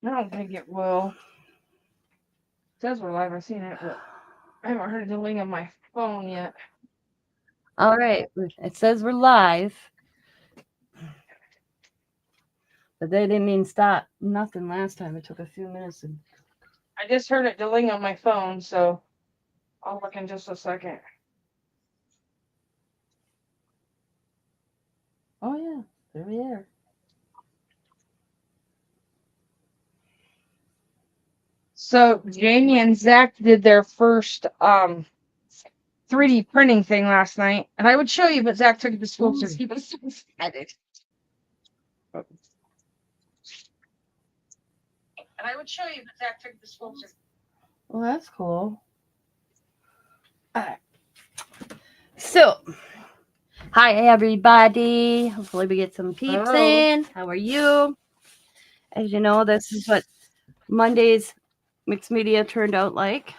I don't think it will. It says we're live. I've seen it, but I haven't heard the ding on my phone yet. All right. It says we're live, but they didn't mean stop. Nothing last time. It took a few minutes. And I just heard it ding on my phone, so I'll look in just a second. oh yeah, there we are. So Jamie and Zach did their first 3D printing thing last night, and I would show you, but Zach took it to school because he was so excited. And I would show you, but Zach took it to school. Well, that's cool. All right. So, hi everybody. Hopefully we get some peeps in. How are you? As you know, this is what Monday's mixed media turned out like.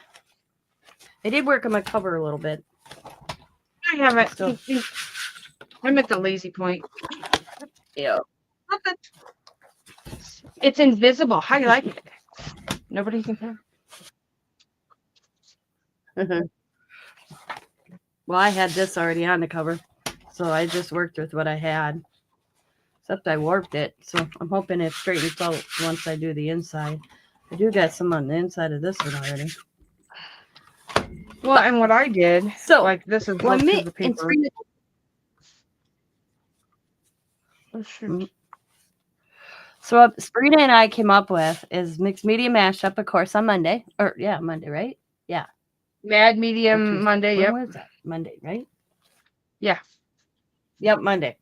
I did work on my cover a little bit. I haven't. I'm at the lazy point. Yeah. It's invisible. How do you like it? Nobody can tell. Well, I had this already on the cover, so I just worked with what I had. Except I warped it, so I'm hoping it straightens out once I do the inside. I do got some on the inside of this one already. Well, and what I did, so like this is when me the paper. Oh, shoot. So what Sabrina and I came up with is mixed media mashup, of course, on Monday. Or yeah, Monday, right? Yeah. Mad Medium Monday, yep. When was that? Monday, right? Yeah. Yep, Monday.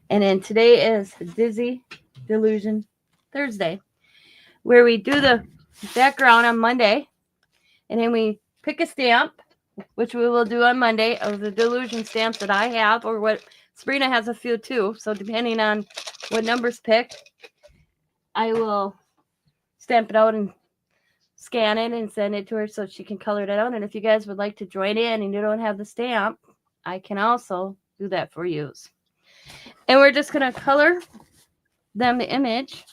And then today is Dizzy Delusion Thursday, where we do the background on Monday, and then we pick a stamp, which we will do on Monday, of the Delusion stamps that I have, or what Sabrina has a few too. So depending on what numbers picked, I will stamp it out and scan it and send it to her so she can color it out. And if you guys would like to join in and you don't have the stamp, I can also do that for you. And we're just going to color them the image.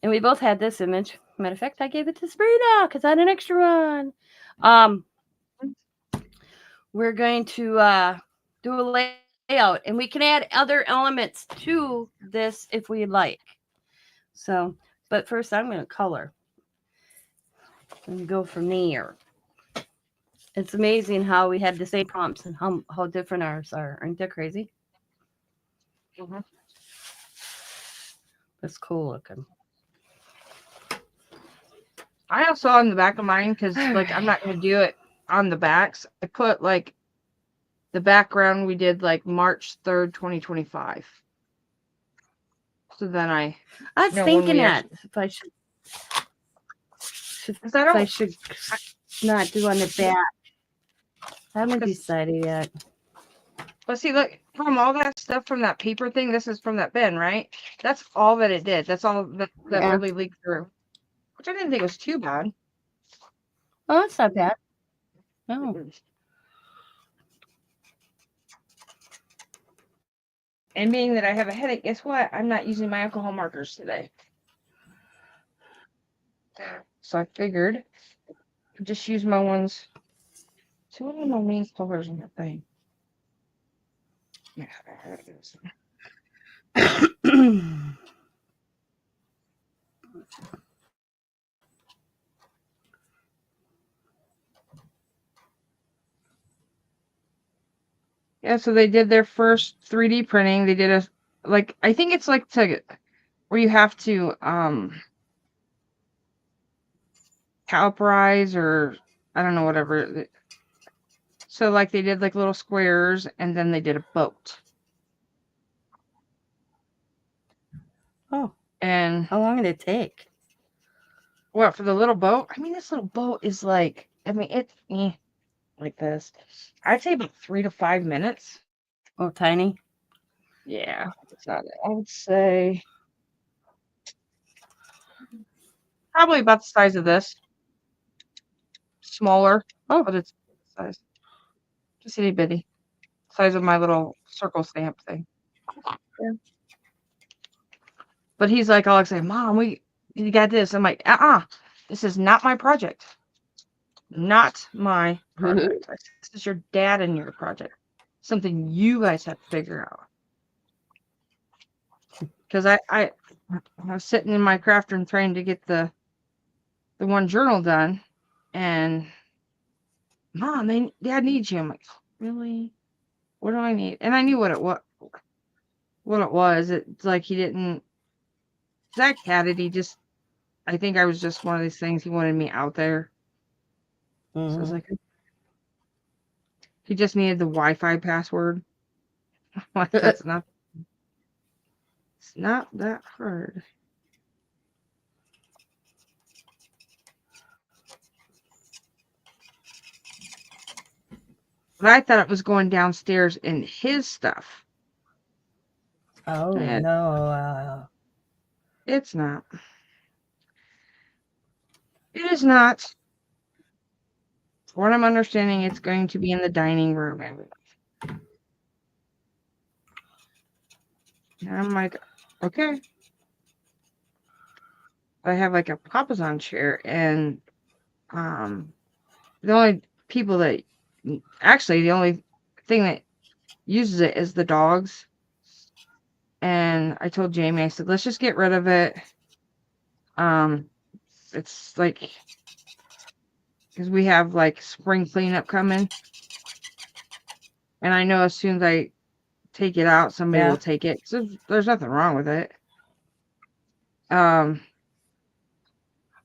And we both had this image. Matter of fact, I gave it to Sabrina because I had an extra one. We're going to do a layout, and we can add other elements to this if we'd like. So, but first I'm going to color and go from there. It's amazing how we had the same prompts and how different ours are. Aren't that crazy? Mm-hmm. That's cool looking. I also on the back of mine because like I'm not gonna do it on the backs. I put like the background we did like March 3rd, 2025. So then I was thinking that if I should not do on the back. I haven't decided yet. But see, look, from all that stuff from that paper thing, this is from that bin, right? That's all that it did. That's all that really leaked through. Which I didn't think was too bad. Oh, that's not bad. No. And being that I have a headache, guess what? I'm not using my alcohol markers today. So I figured I'd just use my ones. See, what are my main colors in that thing? Yeah, so they did their first 3D printing. They did I think it's like where you have to caliparize or I don't know, whatever. So like they did like little squares and then they did a boat. Oh. And how long did it take? What, for the little boat? I mean, this little boat is like, I mean, it's like this. I'd say about 3 to 5 minutes. Oh, tiny? Yeah, it's not. I would say probably about the size of this. Smaller, but it's size. Just itty bitty. Size of my little circle stamp thing. Yeah. But he's like all excited, Mom, you got this. I'm like, this is not my project. Not my project. I said, this is your dad and your project. Something you guys have to figure out. Because I was sitting in my craft room trying to get the one journal done, and Mom, Dad needs you. I'm like, really? What do I need? And I knew what it was. What it was. It's like he didn't. Zach had it. I think I was just one of these things. He wanted me out there. So I was like, he just needed the Wi-Fi password. Like, it's not that hard. But I thought it was going downstairs in his stuff. Oh, no. It's not. It is not. From what I'm understanding, it's going to be in the dining room. And I'm like, okay. I have like a papasan chair, and the only people that actually the only thing that uses it is the dogs. And I told Jamie, I said, let's just get rid of it. It's like, because we have like spring cleanup coming, and I know as soon as I take it out, somebody will take it. So there's nothing wrong with it.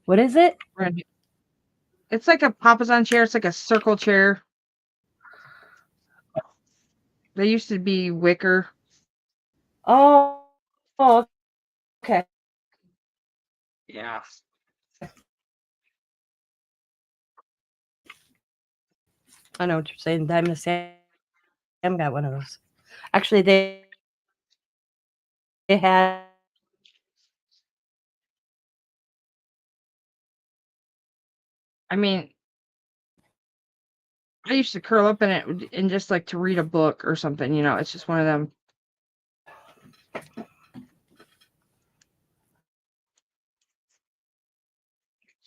What is it? It's like a papasan chair. It's like a circle chair. They used to be wicker. Oh, okay. Yeah. I know what you're saying. Diamond Sam got one of those. Actually, they had. I mean, I used to curl up in it and just like to read a book or something. You know, it's just one of them.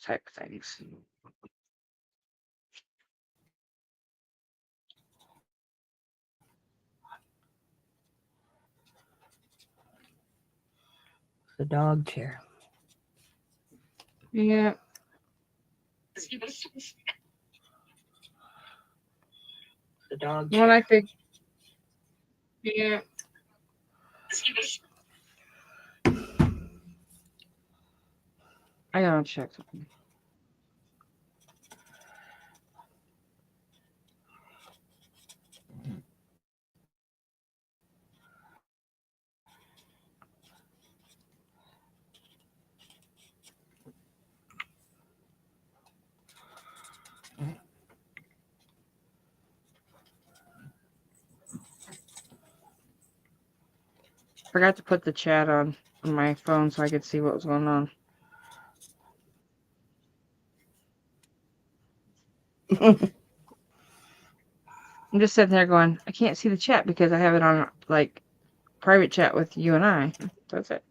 Type things. The dog chair. Yeah. The dog chair. When I think, yeah. I gotta check something. Forgot to put the chat on my phone so I could see what was going on. I'm just sitting there going, I can't see the chat because I have it on like private chat with you and I. That's it.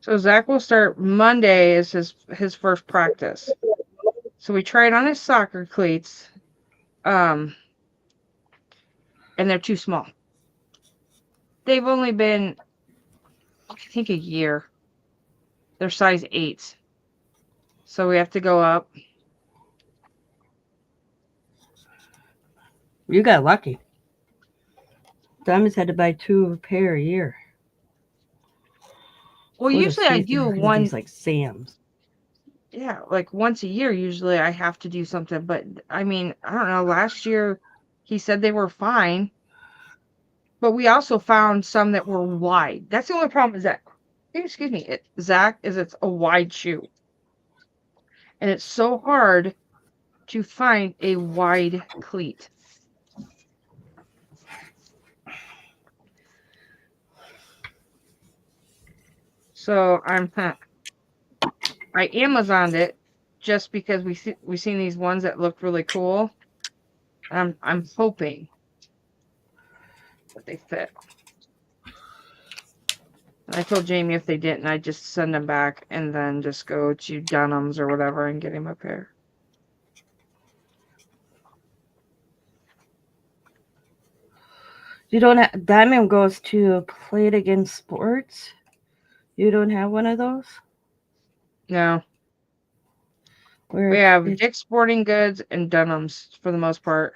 So Zach will start Monday is his first practice. So we tried on his soccer cleats. And they're too small. They've only been, I think, a year. They're size 8. So we have to go up. You got lucky. Diamonds had to buy 2 pair a year. Well, usually I do one. These like Sam's. Yeah, like once a year. Usually I have to do something. But I mean, I don't know. Last year he said they were fine. But we also found some that were wide. That's the only problem is that, excuse me, Zach, is it's a wide shoe. And it's so hard to find a wide cleat. So I Amazoned it just because we seen these ones that looked really cool. I'm hoping that they fit. And I told Jamie if they didn't, I'd just send them back and then just go to Dunham's or whatever and get him a pair. You don't have Diamond goes to Play It Again Sports. You don't have one of those? No. Where We have Dick's Sporting Goods and Dunham's for the most part.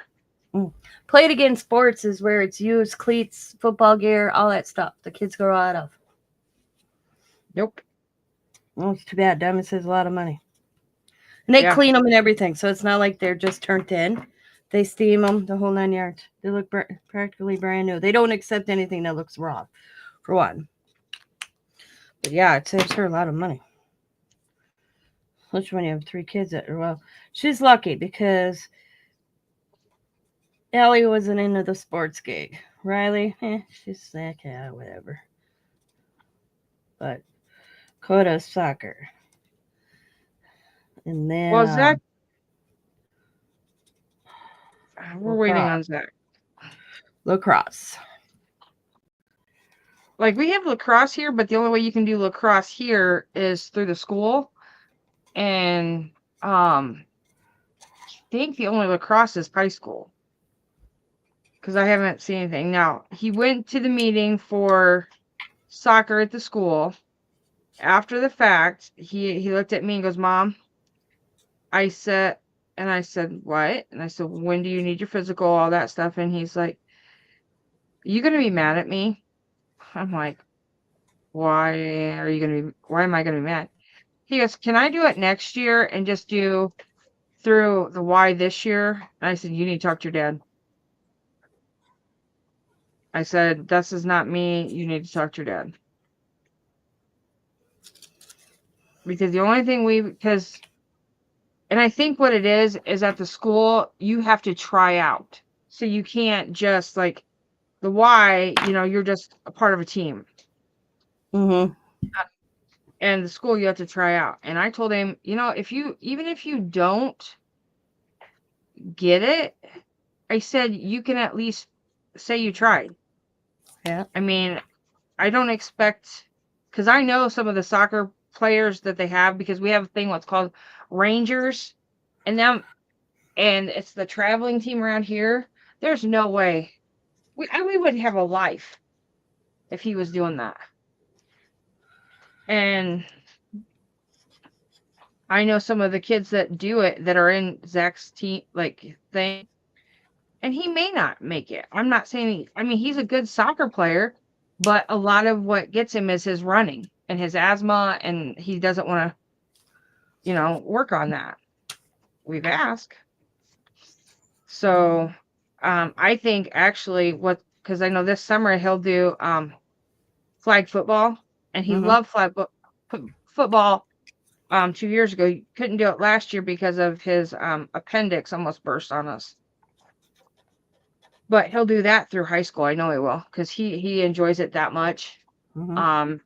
Play It Again Sports is where it's used cleats, football gear, all that stuff the kids grow out of. Nope. Well, it's too bad. Diamond saves a lot of money. And they clean them and everything, so it's not like they're just turned in. They steam them, the whole 9 yards. They look practically brand new. They don't accept anything that looks raw, for one. But yeah, it saves her a lot of money. Especially when you have 3 kids that are, well, she's lucky because Allie wasn't into the sports gig. Riley, she's like, yeah, whatever. But Coda's soccer. And then Well, Zach, we're waiting on Zach. Lacrosse. Like we have lacrosse here, but the only way you can do lacrosse here is through the school. And I think the only lacrosse is high school. Because I haven't seen anything. Now, he went to the meeting for soccer at the school. After the fact, he looked at me and goes, Mom, I said, what? And I said, when do you need your physical, all that stuff? And he's like, are you going to be mad at me? I'm like, why am I going to be mad? He goes, can I do it next year and just do through the Y this year? And I said, you need to talk to your dad. I said, this is not me. You need to talk to your dad. Because the only thing and I think what it is at the school, you have to try out. So you can't just like the Y, you're just a part of a team. Mm-hmm. And the school you have to try out. And I told him, even if you don't get it, I said, you can at least say you tried. Yeah. I mean, I don't expect, because I know some of the soccer players that they have, because we have a thing what's called Rangers, and it's the traveling team around here. There's no way we would have a life if he was doing that. And I know some of the kids that do it that are in Zach's team thing, and he may not make it. I'm not saying he's a good soccer player, but a lot of what gets him is his running and his asthma, and he doesn't want to, work on that. We've asked. So, I think actually because I know this summer he'll do flag football, and he loved flag football 2 years ago. He couldn't do it last year because of his appendix almost burst on us. But he'll do that through high school. I know he will, because he enjoys it that much. And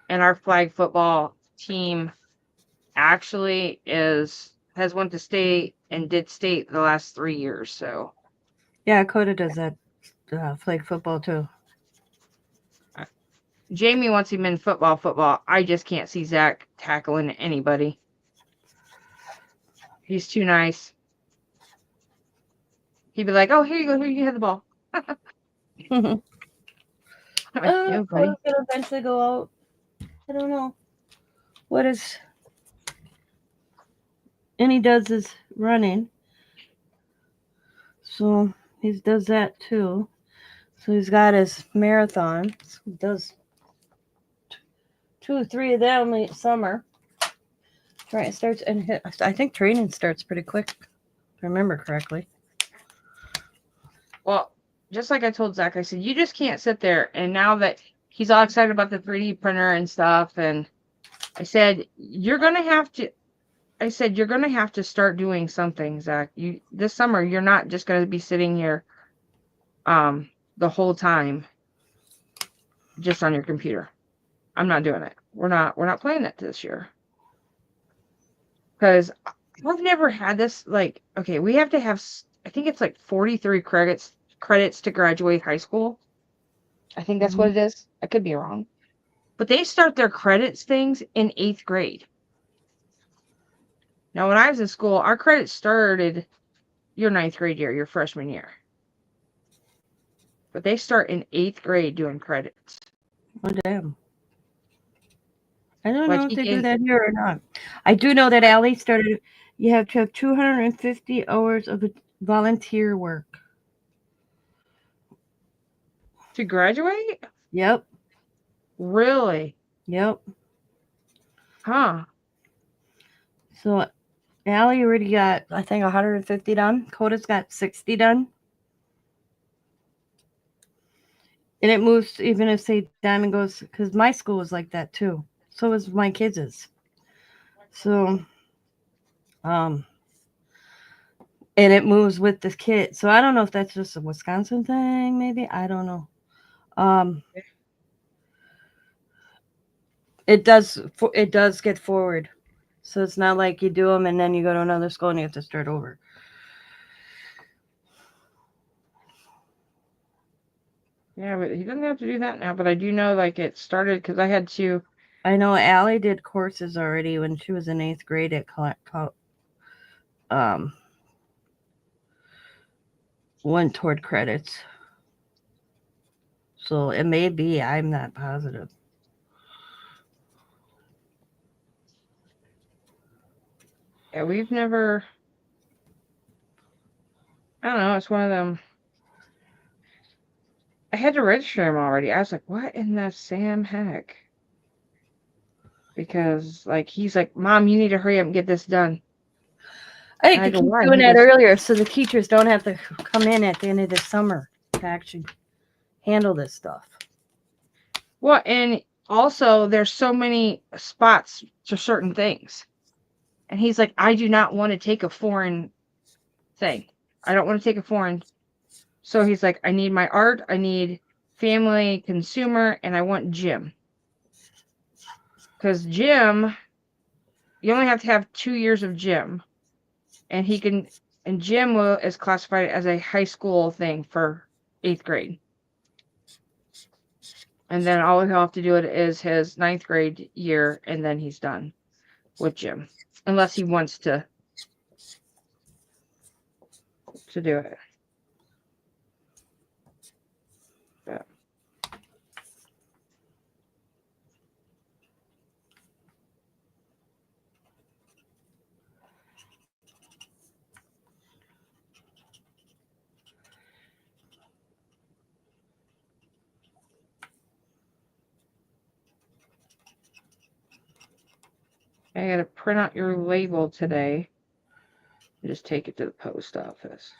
our flag football team actually has went to state and did state the last 3 years. So yeah, Coda does that flag football too. Jamie wants him in football. I just can't see Zach tackling anybody. He's too nice. He'd be like, oh, here you go. Here you have the ball. Coda's gonna eventually go out. I don't know. What is... And he does his running. So he does that too. So he's got his marathons. He does 2 or 3 of them each summer. Right, starts, and I think training starts pretty quick, if I remember correctly. Well, just like I told Zach, I said, you just can't sit there. And now that he's all excited about the 3D printer and stuff, and I said, you're going to have to start doing something, Zach. This summer, you're not just going to be sitting here the whole time just on your computer. I'm not doing it. we're not playing that this year. Because I've never had this, like, okay, we have to have, I think it's like 43 credits to graduate high school. I think that's what it is. I could be wrong. But they start their credits things in 8th grade. Now, when I was in school, our credits started your 9th grade year, your freshman year. But they start in 8th grade doing credits. Oh, damn. I don't Like, know if they do that here or not. I do know that Allie started, you have to have 250 hours of volunteer work. To graduate? Yep. Really? Yep. Huh. So Allie already got, I think, 150 done. Coda's got 60 done. And it moves, even if, say, Diamond goes, because my school was like that too. So is my kids'. So, and it moves with the kid. So I don't know if that's just a Wisconsin thing, maybe. I don't know. It does get forward. So it's not like you do them and then you go to another school and you have to start over. Yeah, but he doesn't have to do that now. But I do know, like, it started because I had to. I know Allie did courses already when she was in 8th grade at went toward credits. So it may be, I'm not positive. Yeah, we've never. I don't know. It's one of them. I had to register him already. I was like, what in the Sam heck? Because, like, he's like, Mom, you need to hurry up and get this done. I think And I they go, keep why? doing He that goes, earlier so the teachers don't have to come in at the end of the summer to actually handle this stuff. well, and also there's so many spots to certain things. And he's like, I do not want to take a foreign thing. I don't want to take a foreign. So he's like, I need my art, I need family, consumer, and I want gym. Because gym, you only have to have 2 years of gym. And gym is classified as a high school thing for 8th grade. And then all he'll have to do it is his 9th grade year, and then he's done with gym. Unless he wants to do it. But I gotta print out your label today and just take it to the post office.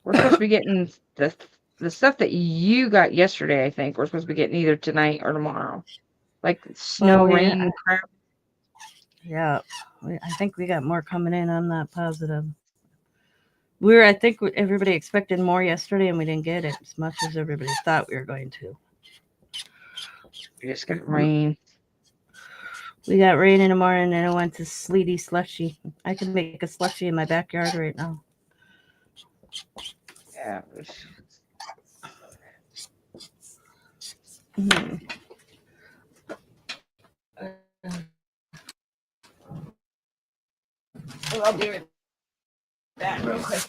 We're supposed to be getting the stuff that you got yesterday, I think. We're supposed to be getting either tonight or tomorrow. Like snow, rain, crap. Yeah. I think we got more coming in. I'm not positive. I think everybody expected more yesterday and we didn't get it as much as everybody thought we were going to. We just got rain. We got rain in the morning and it went to sleety slushy. I can make a slushy in my backyard right now. Yeah. I'll be right back real quick.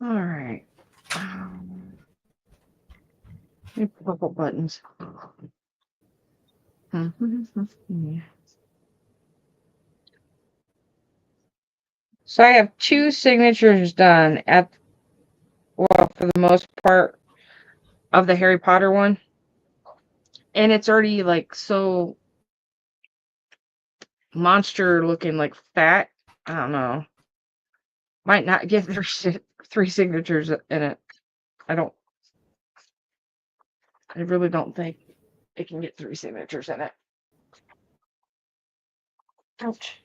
All right. Purple buttons. So I have 2 signatures done for the most part of the Harry Potter one. And it's already like so monster looking, like fat. I don't know. Might not get 3 signatures in it. I really don't think it can get 3 signatures in it. Ouch.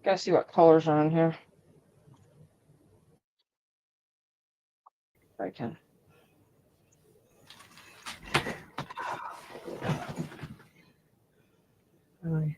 Gotta see what colors are on here. If I can. Really.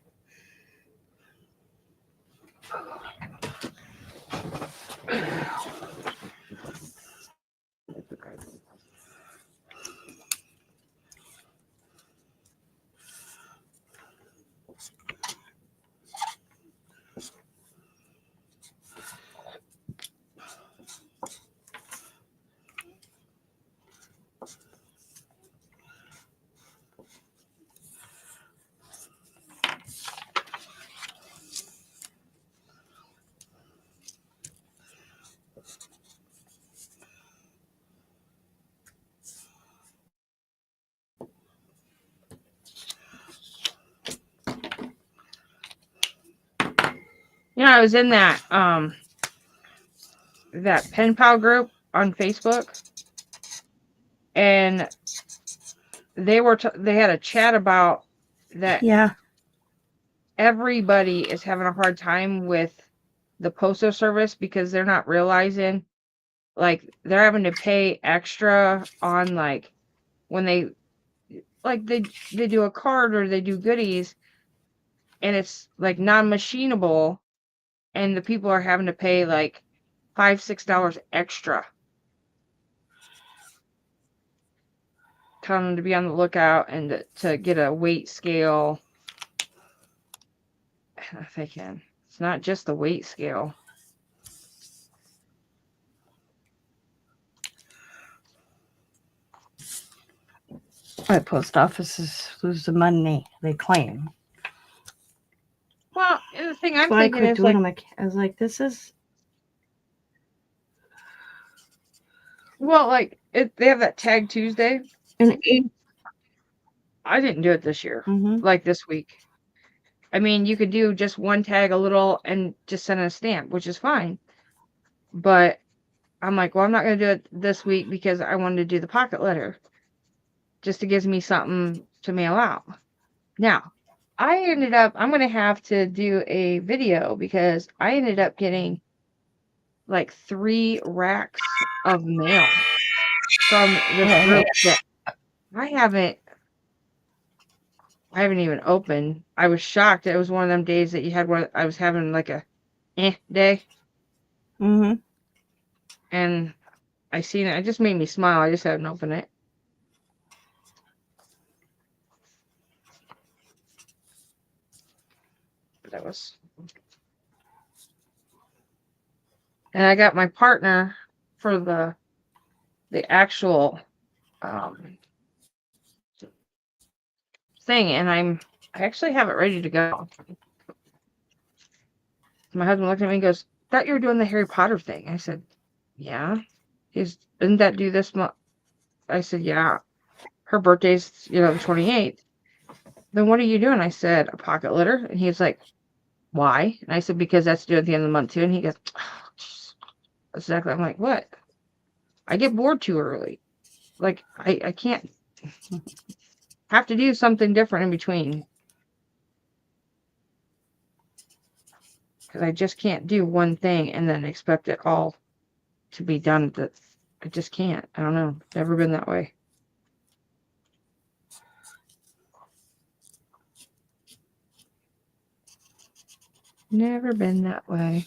You know, I was in that pen pal group on Facebook, and they were they had a chat about that. Yeah. Everybody is having a hard time with the postal service because they're not realizing, like, they're having to pay extra on, like, when they do a card or they do goodies, and it's like non-machinable, and the people are having to pay like $5-6 extra. Telling them to be on the lookout and to get a weight scale. If they can. It's not just the weight scale. The post offices lose the money they claim. Well, and the thing I'm That's why I thinking quit is, doing like, them. I was like, this is. well, like, they have that Tag Tuesday. an I didn't do it this year, Mm-hmm. like this week. I mean, you could do just one tag a little and just send a stamp, which is fine. But I'm like, well, I'm not going to do it this week because I wanted to do the pocket letter. Just to give me something to mail out. Now, I'm going to have to do a video because I ended up getting like 3 racks of mail from this group that I haven't even opened. I was shocked. It was one of them days that you had I was having like a day. Mm-hmm. And I seen it. It just made me smile. I just hadn't opened it. But that was. And I got my partner for the actual thing, and I actually have it ready to go. My husband looked at me and goes, "Thought you were doing the Harry Potter thing." I said, "Yeah." Didn't that do this month? I said, "Yeah." Her birthday's, the 28th. Then what are you doing? I said, "A pocket letter." And he's like, "Why?" And I said, "Because that's due at the end of the month too." And he goes, "Oh, exactly." I'm like, "What?" I get bored too early. Like, I can't have to do something different in between. Because I just can't do one thing and then expect it all to be done. I just can't. I don't know. Never been that way. Never been that way.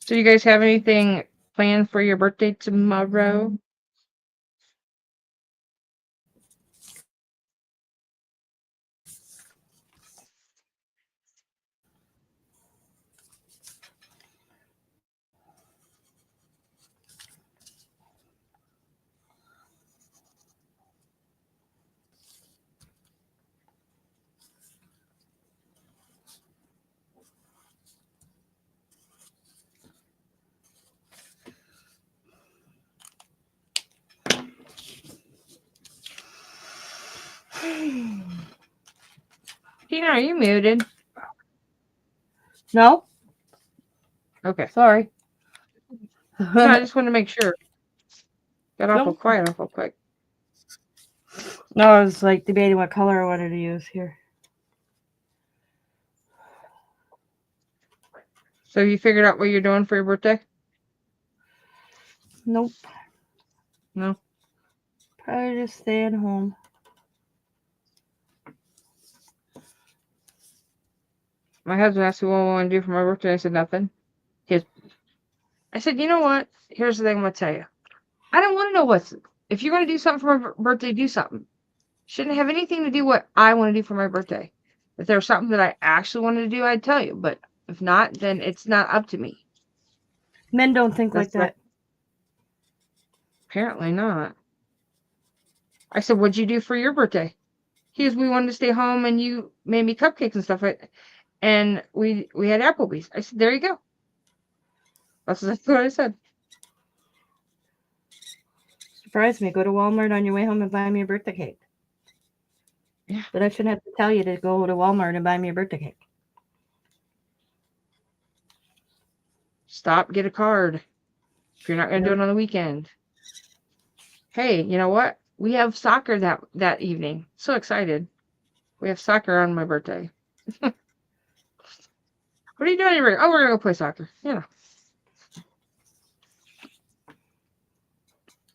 So you guys have anything planned for your birthday tomorrow? Tina, are you muted? No. Okay. Sorry. No, I just want to make sure. Got awful Nope. quiet awful quick. No, I was like debating what color I wanted to use here. So you figured out what you're doing for your birthday? Nope. No. Probably just staying home. My husband asked me what I want to do for my birthday. I said nothing. I said, you know what? Here's the thing I'm going to tell you. I don't want to know what's. If you're going to do something for my birthday, do something. Shouldn't have anything to do what I want to do for my birthday. If there's something that I actually wanted to do, I'd tell you. But if not, then it's not up to me. Men don't think like That's that. Apparently not. I said, what'd you do for your birthday? He goes, we wanted to stay home and you made me cupcakes and stuff. And we had Applebee's. I said, there you go. That's exactly what I said. Surprise me. Go to Walmart on your way home and buy me a birthday cake. Yeah. But I shouldn't have to tell you to go to Walmart and buy me a birthday cake. Stop, get a card. If you're not going to do it on the weekend. Hey, you know what? We have soccer that evening. So excited. We have soccer on my birthday. What are you doing here? Oh, we're going to go play soccer. Yeah.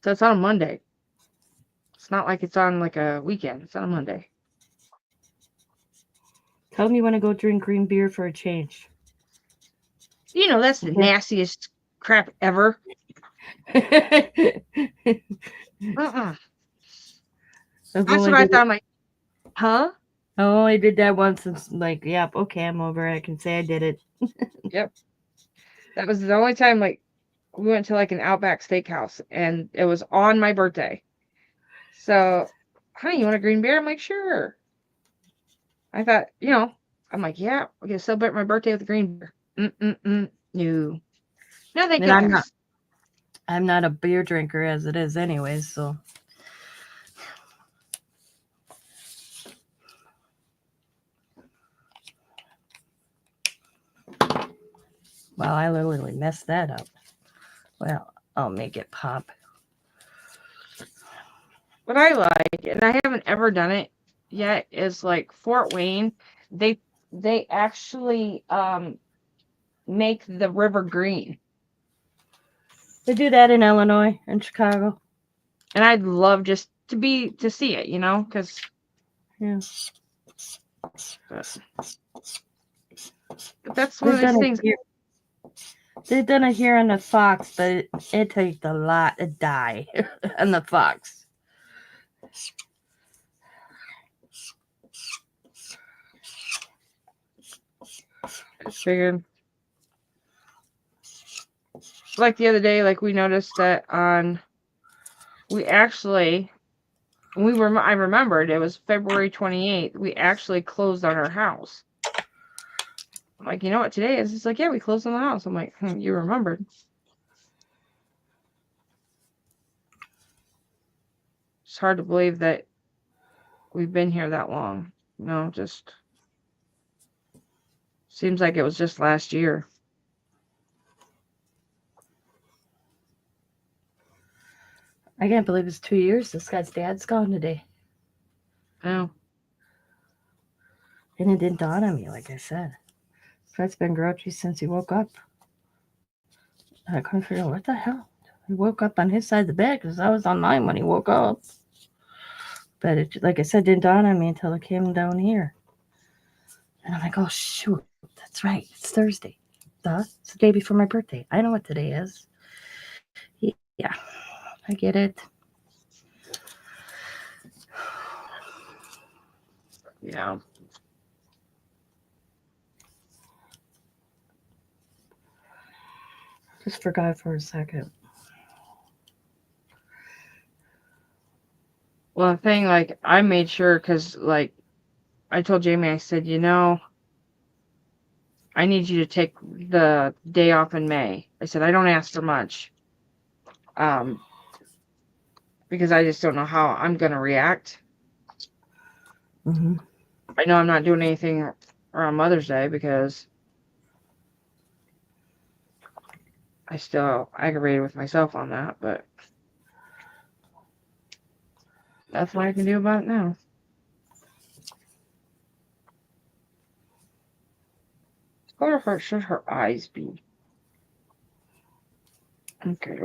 So it's on a Monday. It's not like it's on like a weekend. It's on a Monday. Tell me you want to go drink green beer for a change. You know, that's the nastiest crap ever. Uh-uh. That's what I thought. I'm like, huh? Oh, I did that once. And like, yep, okay, I'm over it. I can say I did it. Yep. That was the only time, like, we went to like an Outback Steakhouse and it was on my birthday. So, honey, you want a green beer? I'm like, sure. I thought, I'm like, yeah, we're going to celebrate my birthday with a green beer. No. No, thank And goodness. I'm not a beer drinker as it is anyways, so. Wow, I literally messed that up. Well, I'll make it pop. What I like, and I haven't ever done it yet, is like Fort Wayne. They actually make the river green. They do that in Illinois and Chicago. And I'd love just to see it, because yeah. But that's one of those things. They've done it here on the Fox, but it takes a lot to die on the Fox. I figured. Like the other day, like we noticed that I remembered it was February 28th. We actually closed on our house. I'm like, you know what today is? It's like, yeah, we closed on the house. I'm like, you remembered. It's hard to believe that we've been here that long. Just seems like it was just last year. I can't believe it's 2 years. This guy's dad's gone today. Oh. And it didn't dawn on me, like I said. Fred's been grouchy since he woke up. I couldn't figure out what the hell. He woke up on his side of the bed because I was on mine when he woke up. But it, like I said, didn't dawn on me until I came down here. And I'm like, oh, shoot. That's right. It's Thursday. It's the day before my birthday. I know what today is. Yeah, I get it. Yeah. Just forgot for a second. Well, the thing, like, I made sure because, like, I told Jamie, I said, I need you to take the day off in May. I said, I don't ask for much. Because I just don't know how I'm going to react. Mm-hmm. I know I'm not doing anything around Mother's Day because I still aggravated with myself on that, but That's what I can do about it now. I wonder how should her eyes be. Okay.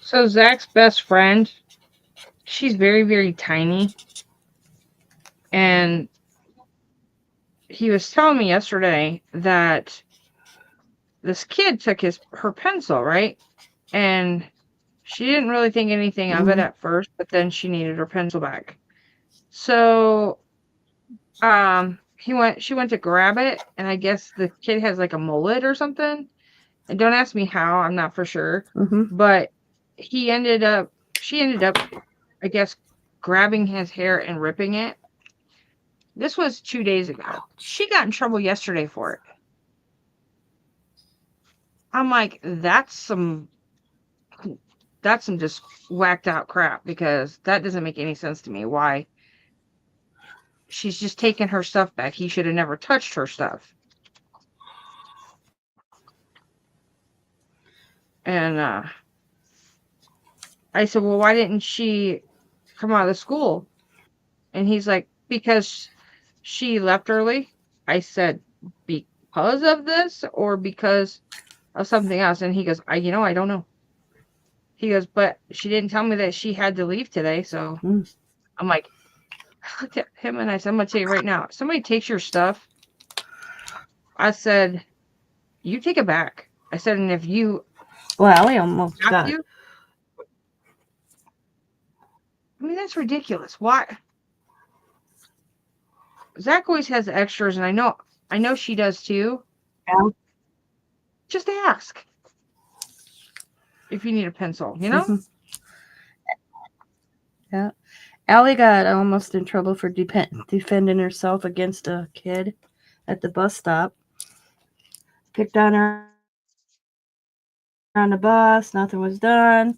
So Zach's best friend, she's very, very tiny. And he was telling me yesterday that this kid took her pencil, right? And she didn't really think anything of it at first, but then she needed her pencil back. So she went to grab it, and I guess the kid has like a mullet or something. And don't ask me how, I'm not for sure. But she ended up, I guess, grabbing his hair and ripping it. This was 2 days ago. She got in trouble yesterday for it. I'm like, that's some just whacked out crap, because that doesn't make any sense to me. Why? She's just taking her stuff back. He should have never touched her stuff. And I said, well, why didn't she come out of the school? And he's like, because she left early. I said, because of this or because of something else? And he goes, I don't know. He goes, but she didn't tell me that she had to leave today. So I'm like, I looked at him and I said, I'm going to tell you right now, if somebody takes your stuff, I said, you take it back. I said, and if you... Well, we almost got it. I mean, that's ridiculous. Why? Zach always has extras, and I know she does too. Yeah. Just ask if you need a pencil, you know? Yeah. Allie got almost in trouble for defending herself against a kid at the bus stop. Picked on her on the bus. Nothing was done.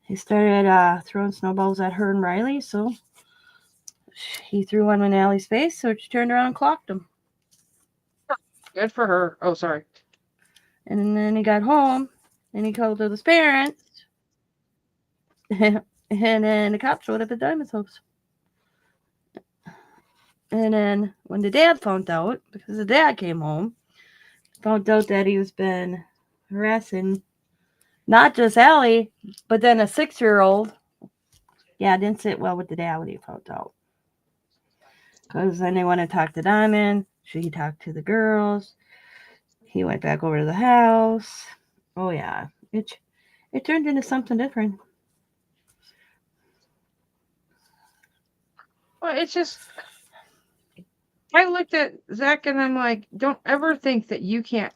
He started throwing snowballs at her and Riley, so he threw one in Allie's face, so she turned around and clocked him. Good for her. Oh, sorry. And then he got home, and he called his parents, and then the cops showed up at Diamond's house. And then when the dad found out, because the dad came home, found out that he was been harassing not just Allie, but then a 6-year-old. Yeah, it didn't sit well with the dad when he found out. Because then they want to talk to Diamond. She talked to the girls. He went back over to the house. Oh yeah, it turned into something different. Well, it's just I looked at Zach and I'm like, don't ever think that you can't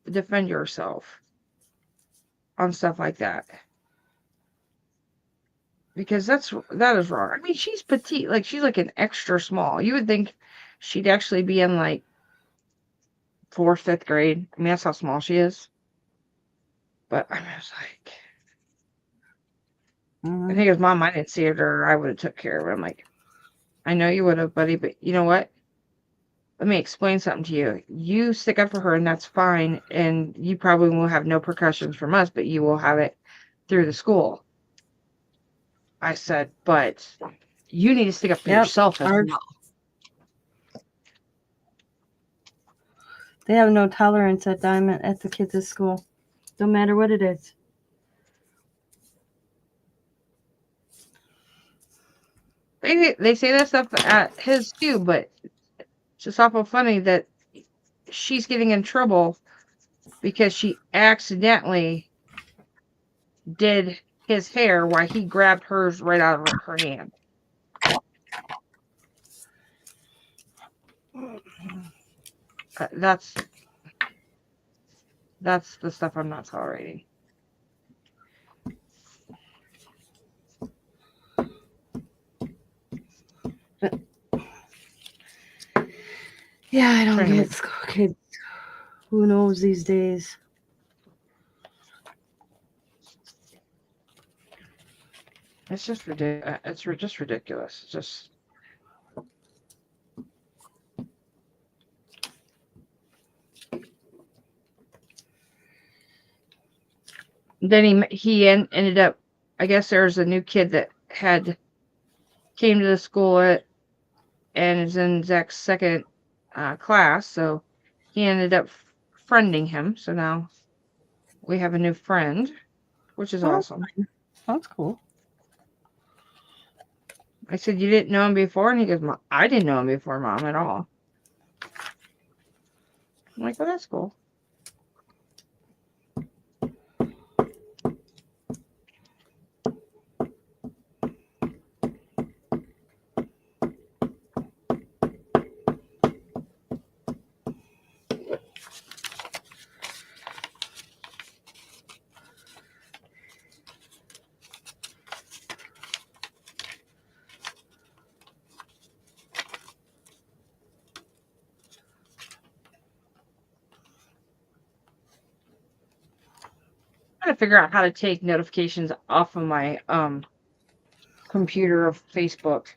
defend yourself on stuff like that. Because that is wrong. I mean, she's petite, like she's like an extra small. You would think she'd actually be in like 4th, 5th grade. I mean, that's how small she is. But I was like, I think his mom, I didn't see it, or I would have took care of it. I'm like, I know you would have, buddy, but you know what? Let me explain something to you. You stick up for her, and that's fine. And you probably will have no percussions from us, but you will have it through the school. I said, but you need to stick up for yourself as well. They have no tolerance at Diamond at the kids at school. No matter what it is. They say that stuff at his too, but it's just awful funny that she's getting in trouble because she accidentally did his hair while he grabbed hers right out of her hand. That's the stuff I'm not tolerating. Yeah, I don't get school kids. Who knows these days? It's just ridiculous. It's just ridiculous. It's just. Then he ended up. I guess there's a new kid that came to the school and is in Zach's second class, so he ended up friending him. So now we have a new friend, which is awesome. That's cool. I said, you didn't know him before? And he goes, I didn't know him before, Mom, at all. I'm like, well, that's cool. I'm trying to figure out how to take notifications off of my computer of Facebook.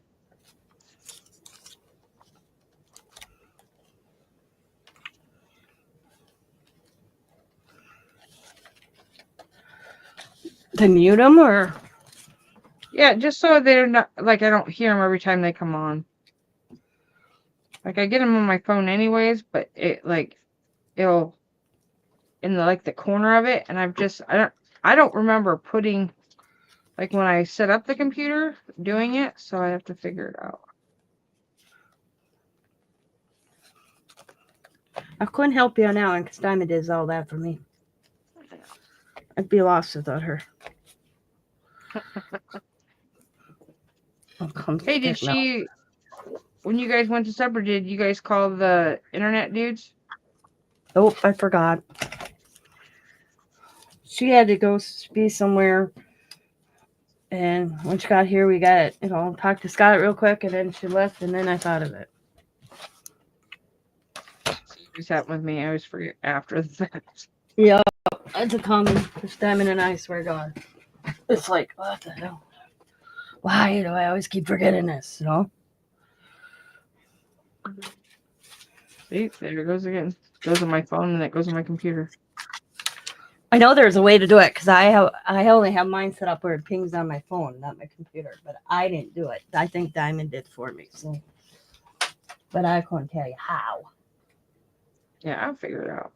To mute them or? Yeah, just so they're not like I don't hear them every time they come on. Like I get them on my phone anyways, but it'll in the corner of it, and I don't remember putting like when I set up the computer doing it, so I have to figure it out. I couldn't help you on that one because Diamond does all that for me. I'd be lost without her. Hey, did she? When you guys went to supper, did you guys call the internet dudes? Oh, I forgot. She had to go be somewhere. And when she got here, we got it, talked to Scott real quick, and then she left, and then I thought of it. This happened with me. I always forget after the fact. Yeah, it's a common. Just Diamond and I, swear to God. It's like, what the hell? Why do I always keep forgetting this, See, there it goes again. It goes on my phone, and it goes on my computer. I know there's a way to do it because I only have mine set up where it pings on my phone, not my computer. But I didn't do it. I think Diamond did for me. So, but I couldn't tell you how. Yeah, I'll figure it out.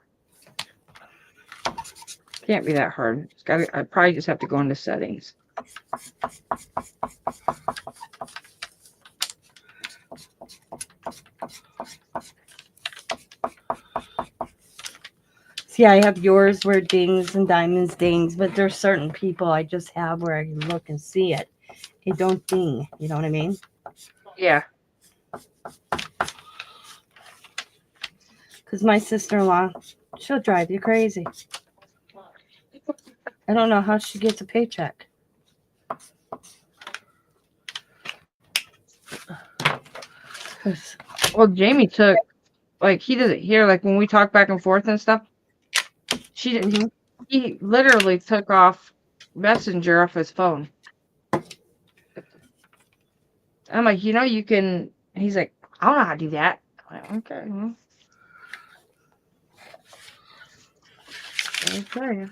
Can't be that hard. It's got. I probably just have to go into settings. See, I have yours where dings and diamonds dings, but there's certain people I just have where I can look and see it. It don't ding. You know what I mean? Yeah. Because my sister-in-law, she'll drive you crazy. I don't know how she gets a paycheck. Well, Jamie took, like, he doesn't hear, like, when we talk back and forth and stuff. She didn't. Mhm. He literally took off Messenger off his phone. I'm like, you can. He's like, I don't know how to do that. I'm like, okay. Well, I'll tell you.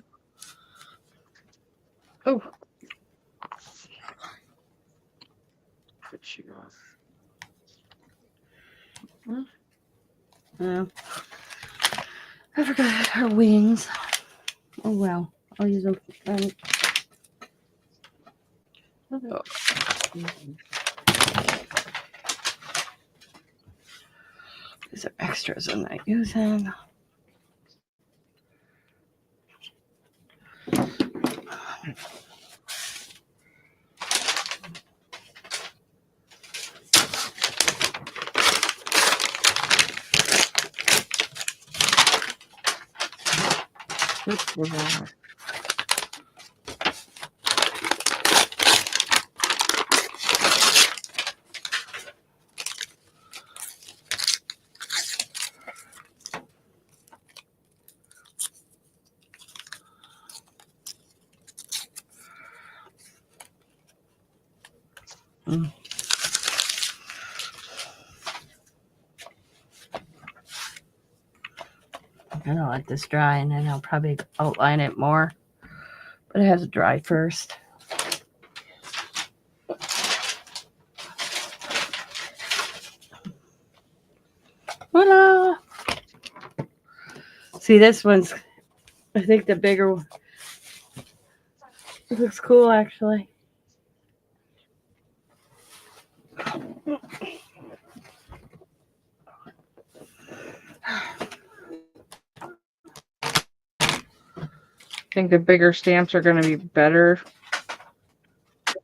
Oh. Put you off. I forgot her wings. Oh well, I'll use them. These are extras I'm not using. Which was on. I'm gonna let this dry and then I'll probably outline it more. But it has to dry first. Voila! See, this one's, I think the bigger one. It looks cool, actually. I think the bigger stamps are going to be better. Is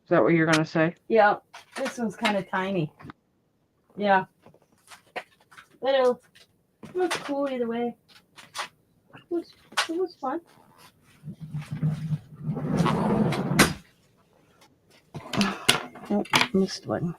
that what you're going to say? Yeah, this one's kind of tiny. Yeah. But it looks cool either way. It was fun. Oh, missed one.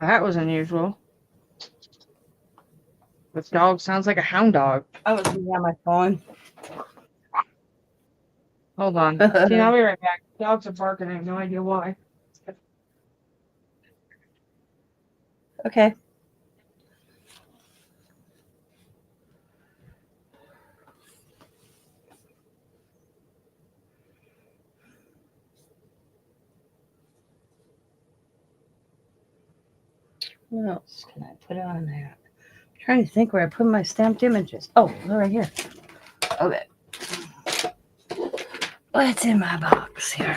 That was unusual. This dog sounds like a hound dog. I was on my phone. Hold on. See, I'll be right back. Dogs are barking. I have no idea why. Okay. What else can I put on there? I'm trying to think where I put my stamped images. Oh, they're right here. Okay. What's in my box here?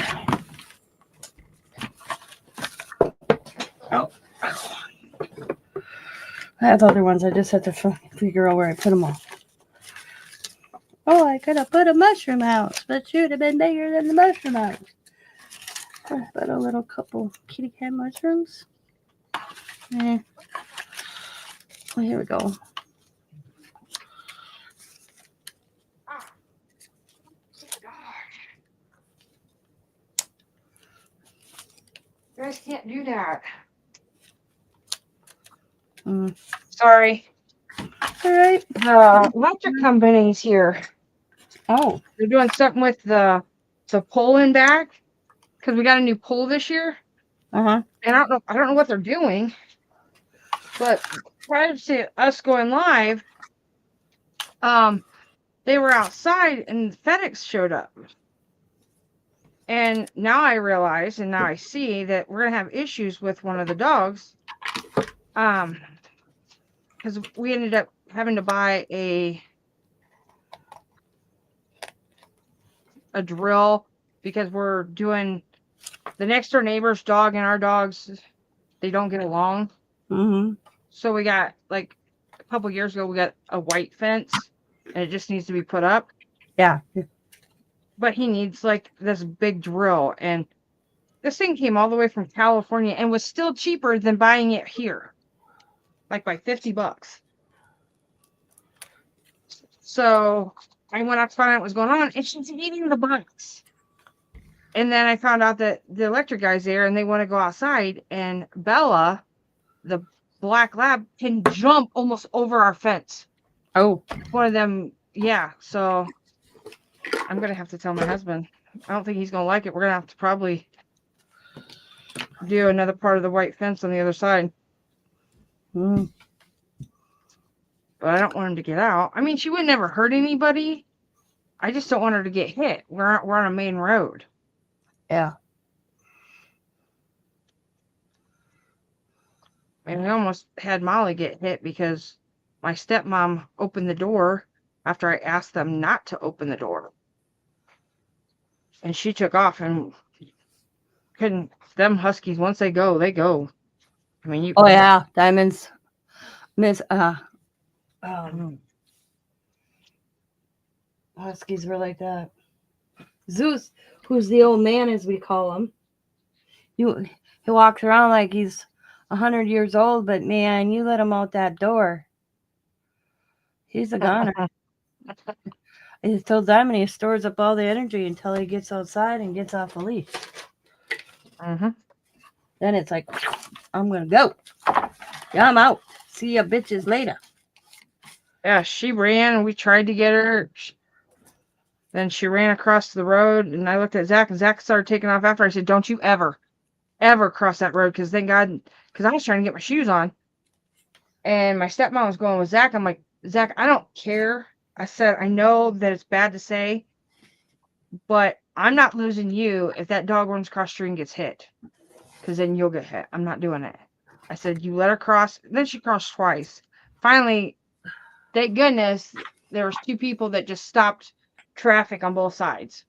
I have other ones. I just have to figure out where I put them all. Oh, I could have put a mushroom house, but should have been bigger than the mushroom house. I put a little couple kitty cat mushrooms. Eh. Well, here we go. You guys can't do that. Mm. Sorry. All right. The electric company's here. Oh. They're doing something with the pole in back because we got a new pole this year. Uh-huh. And I don't know what they're doing. But prior to us going live, they were outside and FedEx showed up. And now I realize and now I see that we're gonna have issues with one of the dogs. Because we ended up having to buy a drill because we're doing the next door neighbor's dog and our dogs, they don't get along. Mm-hmm. So we got, like, a couple years ago, we got a white fence and it just needs to be put up. Yeah. But he needs, like, this big drill. And this thing came all the way from California and was still cheaper than buying it here. Like, by $50. So I went out to find out what was going on, and she's eating the box. And then I found out that the electric guy's there, and they want to go outside. And Bella, the black lab, can jump almost over our fence. Oh. One of them, yeah. So I'm gonna have to tell my husband. I don't think he's gonna like it. We're gonna have to probably do another part of the white fence on the other side. Mm. But I don't want him to get out. I mean, she would never hurt anybody. I just don't want her to get hit. We're on a main road. Yeah. And we almost had Molly get hit because my stepmom opened the door after I asked them not to open the door. And she took off and couldn't. Them huskies, once they go, they go. I mean, you. Oh yeah, Diamonds. Miss. Huskies were like that. Zeus, who's the old man as we call him, he walks around like he's 100 years old, but man, you let him out that door, he's a goner. I told Diamond he stores up all the energy until he gets outside and gets off the leash. Mm-hmm. Then it's like, I'm gonna go. Yeah, I'm out. See ya bitches later. Yeah, she ran and we tried to get her. Then she ran across the road and I looked at Zach and Zach started taking off after. I said, don't you ever cross that road, because thank God, because I was trying to get my shoes on. And my stepmom was going with Zach. I'm like, Zach, I don't care. I said, I know that it's bad to say, but I'm not losing you if that dog runs across the street and gets hit, because then you'll get hit. I'm not doing it. I said, you let her cross. Then she crossed twice. Finally, thank goodness, there was two people that just stopped traffic on both sides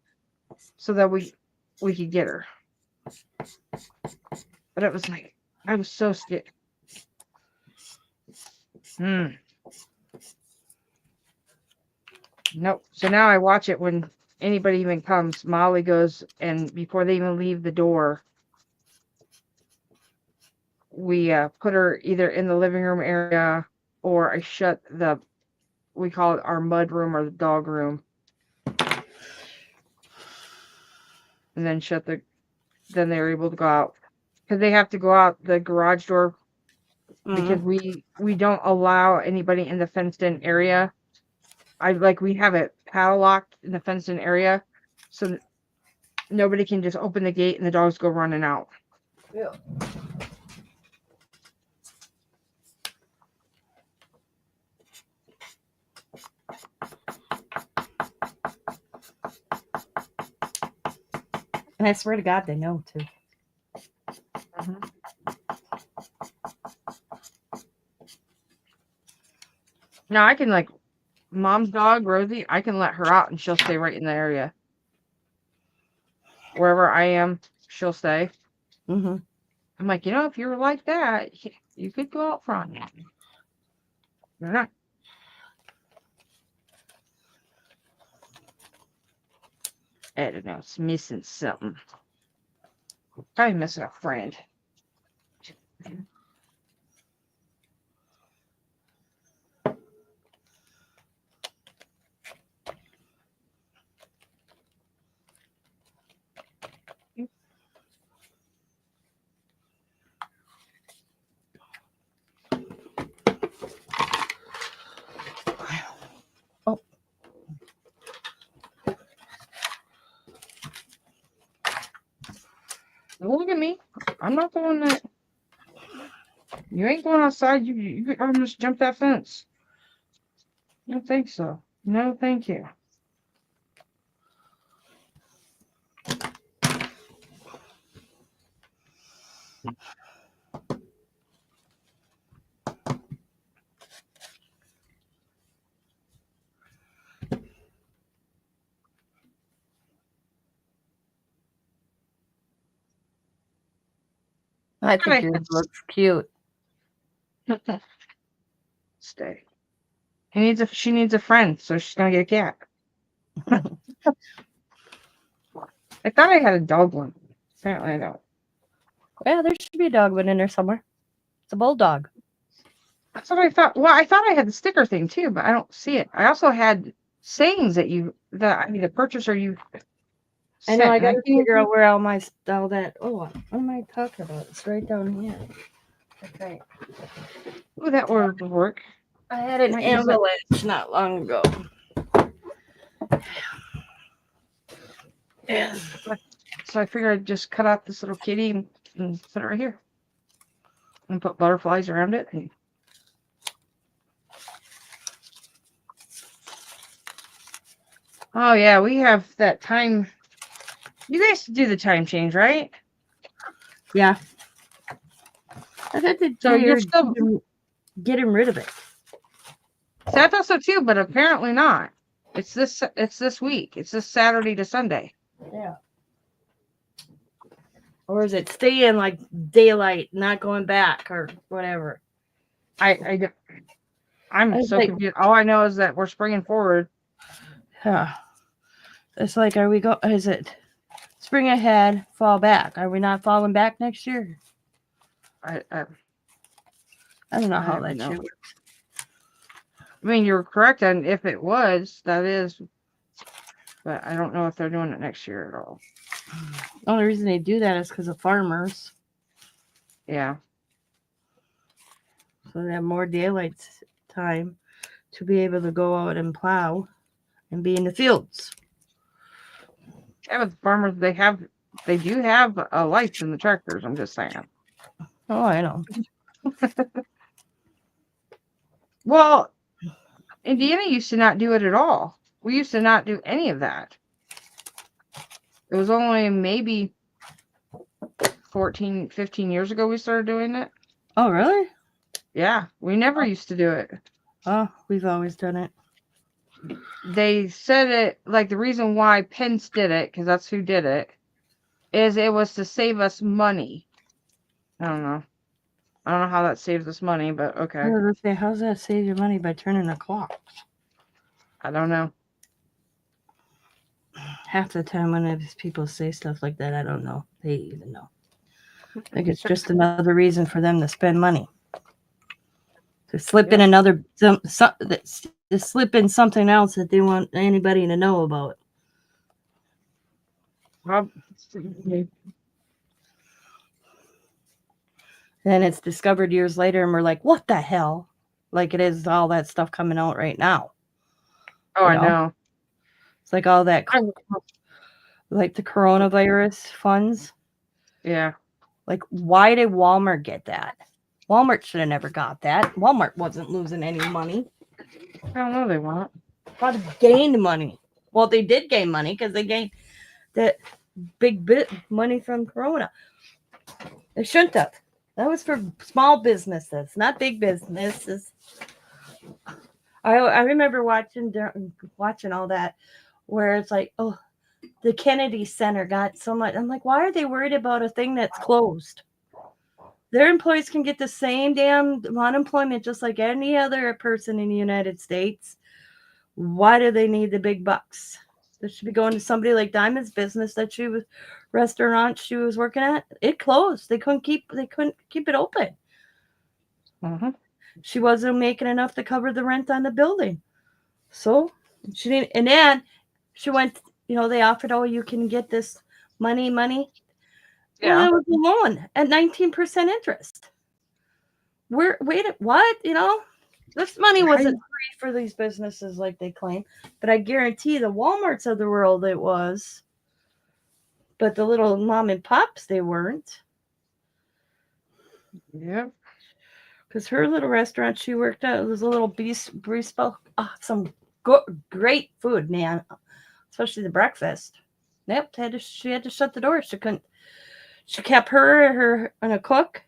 so that we could get her. But it was like, I was so scared. Nope. So now I watch it when anybody even comes. Molly goes, and before they even leave the door, we put her either in the living room area, or I shut we call it our mud room or the dog room. And then then they're able to go out. Because they have to go out the garage door, because we don't allow anybody in the fenced in area. We have it padlocked in the fenced in area, so nobody can just open the gate and the dogs go running out. Yeah. And I swear to God, they know too. Mm-hmm. Now I can, mom's dog, Rosie, I can let her out and she'll stay right in the area. Wherever I am, she'll stay. Mm-hmm. I'm like, if you were like that, you could go out front. Yeah. I don't know. It's missing something. Probably missing a friend. Oh. Look at me. I'm not the one that. You ain't going outside. You almost jumped that fence. I don't think so. No, thank you. I think yours looks cute. Stay. She needs a friend, so she's gonna get a cat. I thought I had a dog one. Apparently I don't. Yeah, there should be a dog one in there somewhere. It's a bulldog. That's what I thought. Well, I thought I had the sticker thing too, but I don't see it. I also had sayings that the purchaser you I know. sent, I and got to can't figure even- out where all that. Oh, what am I talking about? It's right down here. That's right. Ooh, that would work. I had an Might use that. avalanche not long ago. Yeah. So I figured I'd just cut out this little kitty and put it right here, and put butterflies around it. And... Oh yeah, we have that time. You guys do the time change, right? Yeah. I had to So you're still. getting rid of it. See, I thought so too, but apparently not. It's this week. It's this Saturday to Sunday. Yeah. Or is it staying like daylight, not going back or whatever? I'm so like, confused. All I know is that we're springing forward. Yeah. It's like, is it spring ahead, fall back? Are we not falling back next year? I don't know how don't that know. shit works. I mean, you're correct, and if it was, that is. But I don't know if they're doing it next year at all. The only reason they do that is because of farmers. Yeah. So they have more daylight time to be able to go out and plow and be in the fields. Yeah, but farmers, they do have lights in the tractors. I'm just saying. Oh, I know. Well, Indiana used to not do it at all. We used to not do any of that. It was only maybe 14, 15 years ago we started doing it. Oh, really? Yeah, we never used to do it. Oh, we've always done it. They said it, like the reason why Pence did it, because that's who did it, is it was to save us money. I don't know how that saves us money, but okay. I was gonna say, how's that save you money by turning the clock? I don't know. Half the time when people say stuff like that, I don't know. They even know. I think it's just another reason for them to spend money. To slip in to slip in something else that they want anybody to know about. Then it's discovered years later, and we're like, "What the hell?" Like it is all that stuff coming out right now. Oh, I know. It's like all that, like the coronavirus funds. Yeah. Like, why did Walmart get that? Walmart should have never got that. Walmart wasn't losing any money. I don't know. They won't. But gained money. Well, they did gain money because they gained that big bit money from Corona. They shouldn't have. That was for small businesses, not big businesses. I remember watching all that, where it's like, oh, the Kennedy Center got so much. I'm like, why are they worried about a thing that's closed? Their employees can get the same damn unemployment just like any other person in the United States. Why do they need the big bucks? They should be going to somebody like Diamond's business that she was restaurant she was working at. It closed. They couldn't keep it open. Mm-hmm. She wasn't making enough to cover the rent on the building. So she didn't, and then she went, they offered, oh, you can get this money. Yeah. Well, it was a loan at 19% interest. What? This money wasn't free for these businesses like they claim, but I guarantee the Walmarts of the world it was. But the little mom and pops, they weren't. Yeah. Because her little restaurant she worked at, it was a little bistro. Some great food, man. Especially the breakfast. Yep, she had to shut the door. She couldn't. She kept her and a cook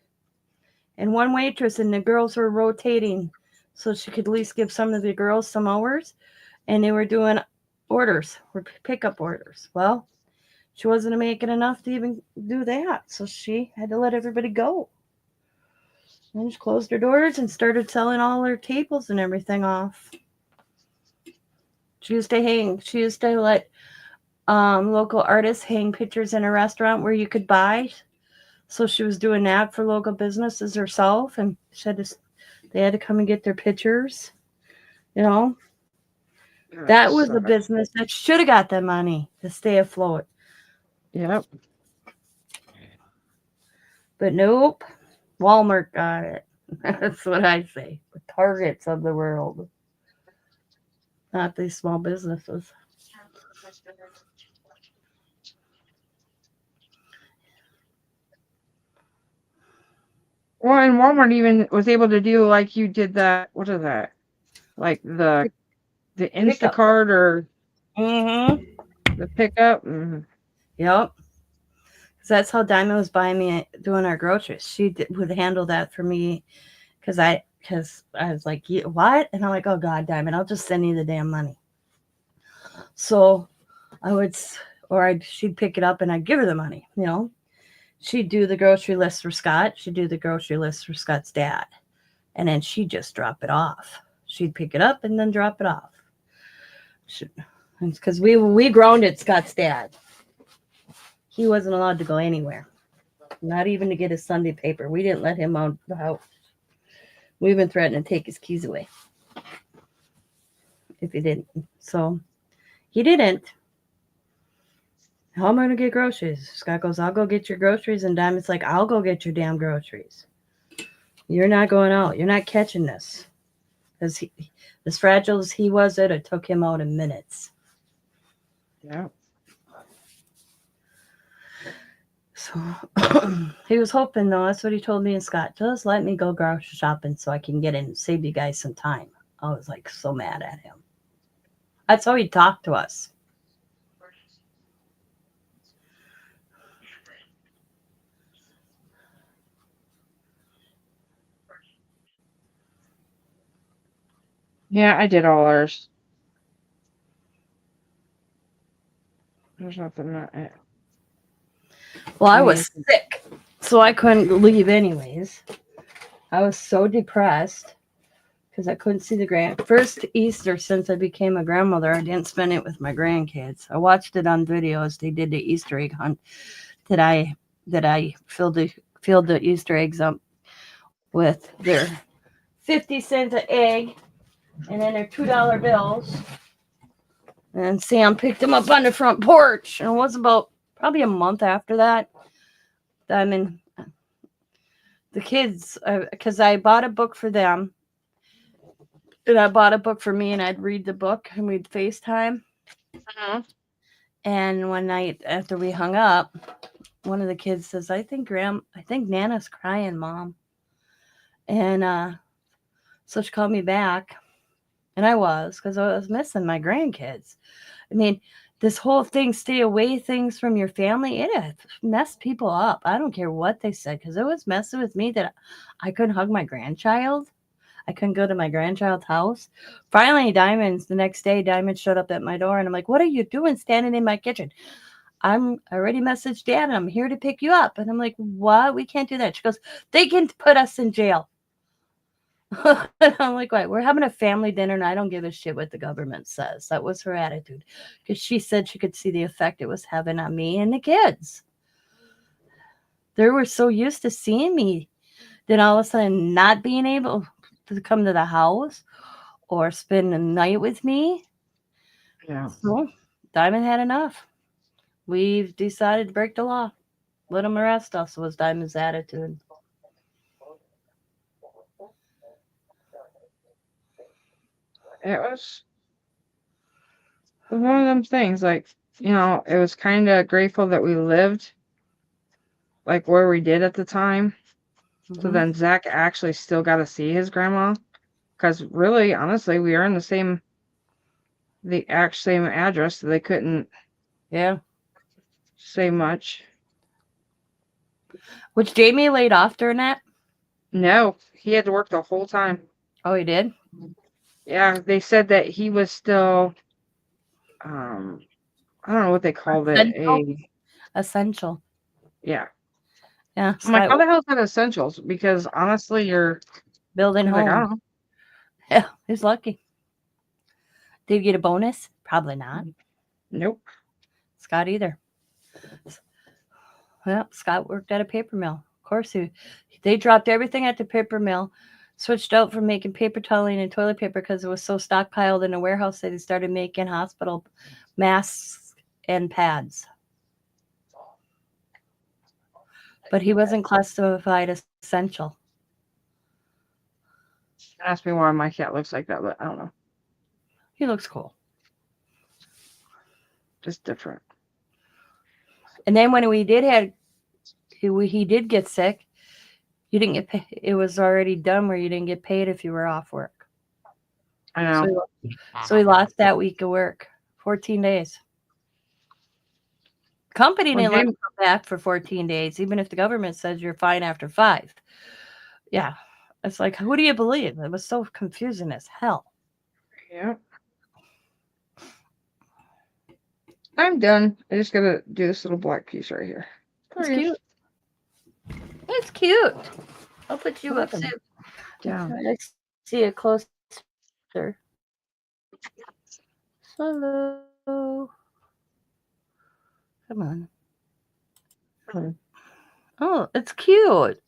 and one waitress, and the girls were rotating so she could at least give some of the girls some hours. And they were doing orders, or pickup orders. Well, she wasn't making enough to even do that, so she had to let everybody go. And she closed her doors and started selling all her tables and everything off. She used to let local artists hang pictures in a restaurant where you could buy. So she was doing that for local businesses herself, and they had to come and get their pictures. That was a business that should have got the money to stay afloat. Yep. But nope, Walmart got it. That's what I say. The Targets of the world, not these small businesses. Well, and Walmart even was able to do like you did that. What is that? Like the Instacart or the pickup. Mm-hmm. Yep. Because that's how Diamond was buying me doing our groceries. She would handle that for me because I was like, what? And I'm like, oh God, Diamond, I'll just send you the damn money. So I would, she'd pick it up and I'd give her the money. She'd do the grocery list for Scott. She'd do the grocery list for Scott's dad. And then she'd just drop it off. She'd pick it up and then drop it off. Because we grounded Scott's dad. He wasn't allowed to go anywhere. Not even to get his Sunday paper. We didn't let him out of the house. We've been threatening to take his keys away if he didn't. So he didn't. How am I going to get groceries? Scott goes, I'll go get your groceries. And Diamond's like, I'll go get your damn groceries. You're not going out. You're not catching this. Because as fragile as he was, it took him out in minutes. Yeah. So he was hoping, though, that's what he told me and Scott, just let me go grocery shopping so I can get in and save you guys some time. I was like so mad at him. That's how he talked to us. Yeah, I did all ours. There's nothing. Well, I was sick, so I couldn't leave anyways. I was so depressed because I couldn't see the first Easter since I became a grandmother. I didn't spend it with my grandkids. I watched it on videos. They did the Easter egg hunt that I filled the Easter eggs up with their 50 cents an egg and then their $2 bills. And Sam picked them up on the front porch. And it was about probably a month after that. The kids, because I bought a book for them. And I bought a book for me, and I'd read the book, and we'd FaceTime. Uh-huh. And one night after we hung up, one of the kids says, I think Nana's crying, Mom. And so she called me back. And I was, because I was missing my grandkids. I mean, this whole thing, stay away things from your family, it messed people up. I don't care what they said, because it was messing with me that I couldn't hug my grandchild. I couldn't go to my grandchild's house. Finally, the next day, Diamond showed up at my door, and I'm like, what are you doing standing in my kitchen? I already messaged Dad and I'm here to pick you up. And I'm like, what? We can't do that. She goes, they can put us in jail. I'm like, what? We're having a family dinner and I don't give a shit what the government says. That was her attitude. Because she said she could see the effect it was having on me and the kids. They were so used to seeing me, then all of a sudden not being able to come to the house or spend the night with me. Yeah. So Diamond had enough. We've decided to break the law. Let them arrest us was Diamond's attitude. It was one of them things, like, it was kind of grateful that we lived like where we did at the time. So then Zach actually still got to see his grandma, because really, honestly, we are in the same address, so they couldn't say much. Was Jamie laid off during that? No, he had to work the whole time. Oh, he did? Yeah, they said that he was still, I don't know what they called it. Essential. Yeah. Yeah. I'm like, how the hell is that essentials? Because honestly, you're building home. like, I don't know. Yeah, he's lucky. Did he get a bonus? Probably not. Nope. Scott either. Well, Scott worked at a paper mill. Of course, they dropped everything at the paper mill, switched out from making paper toweling and toilet paper because it was so stockpiled in a warehouse that they started making hospital masks and pads. But he wasn't classified essential. Ask me why my cat looks like that, but I don't know. He looks cool. Just different. And then when he did get sick, you didn't get paid. It was already done where you didn't get paid if you were off work. I know. So he lost that week of work, 14 days. Company didn't let him come back for 14 days, even if the government says you're fine after 5. Yeah. It's like, who do you believe? It was so confusing as hell. Yeah. I'm done. I just gotta do this little black piece right here. It's cute. It's cute. I'll put you up down. Let's see it closer. Hello. Come on. Oh, it's cute.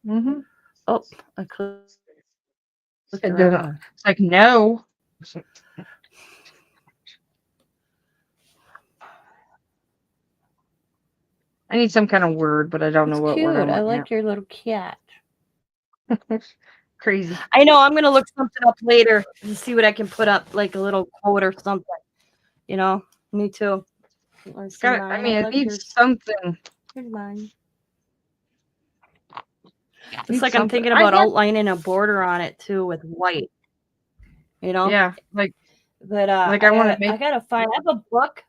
Mm-hmm. Oh, I clicked. It's like, no. I need some kind of word, but I don't know what word. I like your little cat. Crazy. I know. I'm gonna look something up later and see what I can put up, like a little quote or something. Me too. I need something. Here's mine. It's like I'm thinking about outlining a border on it too with white. Yeah, like. But I gotta find. I have a book.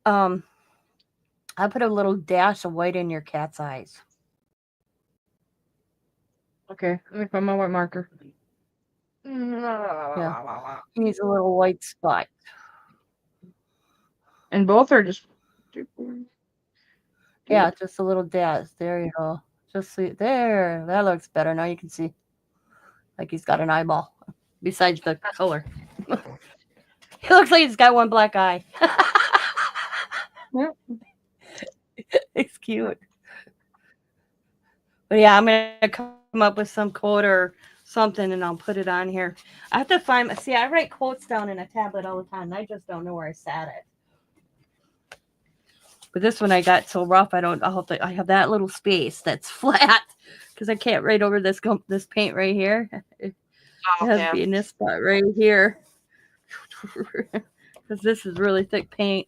I put a little dash of white in your cat's eyes. Okay, let me find my white marker. Yeah. He needs a little white spot. And both are just. Yeah, just a little dash. There you go. Just see there. That looks better. Now you can see, like he's got an eyeball. Besides the color, he looks like he's got one black eye. It's cute. But yeah, I'm gonna come up with some quote or something, and I'll put it on here. I have to find. See, I write quotes down in a tablet all the time. And I just don't know where I sat it. But this one I got so rough, I have that little space that's flat because I can't write over this paint right here. It has to be in this spot right here because this is really thick paint.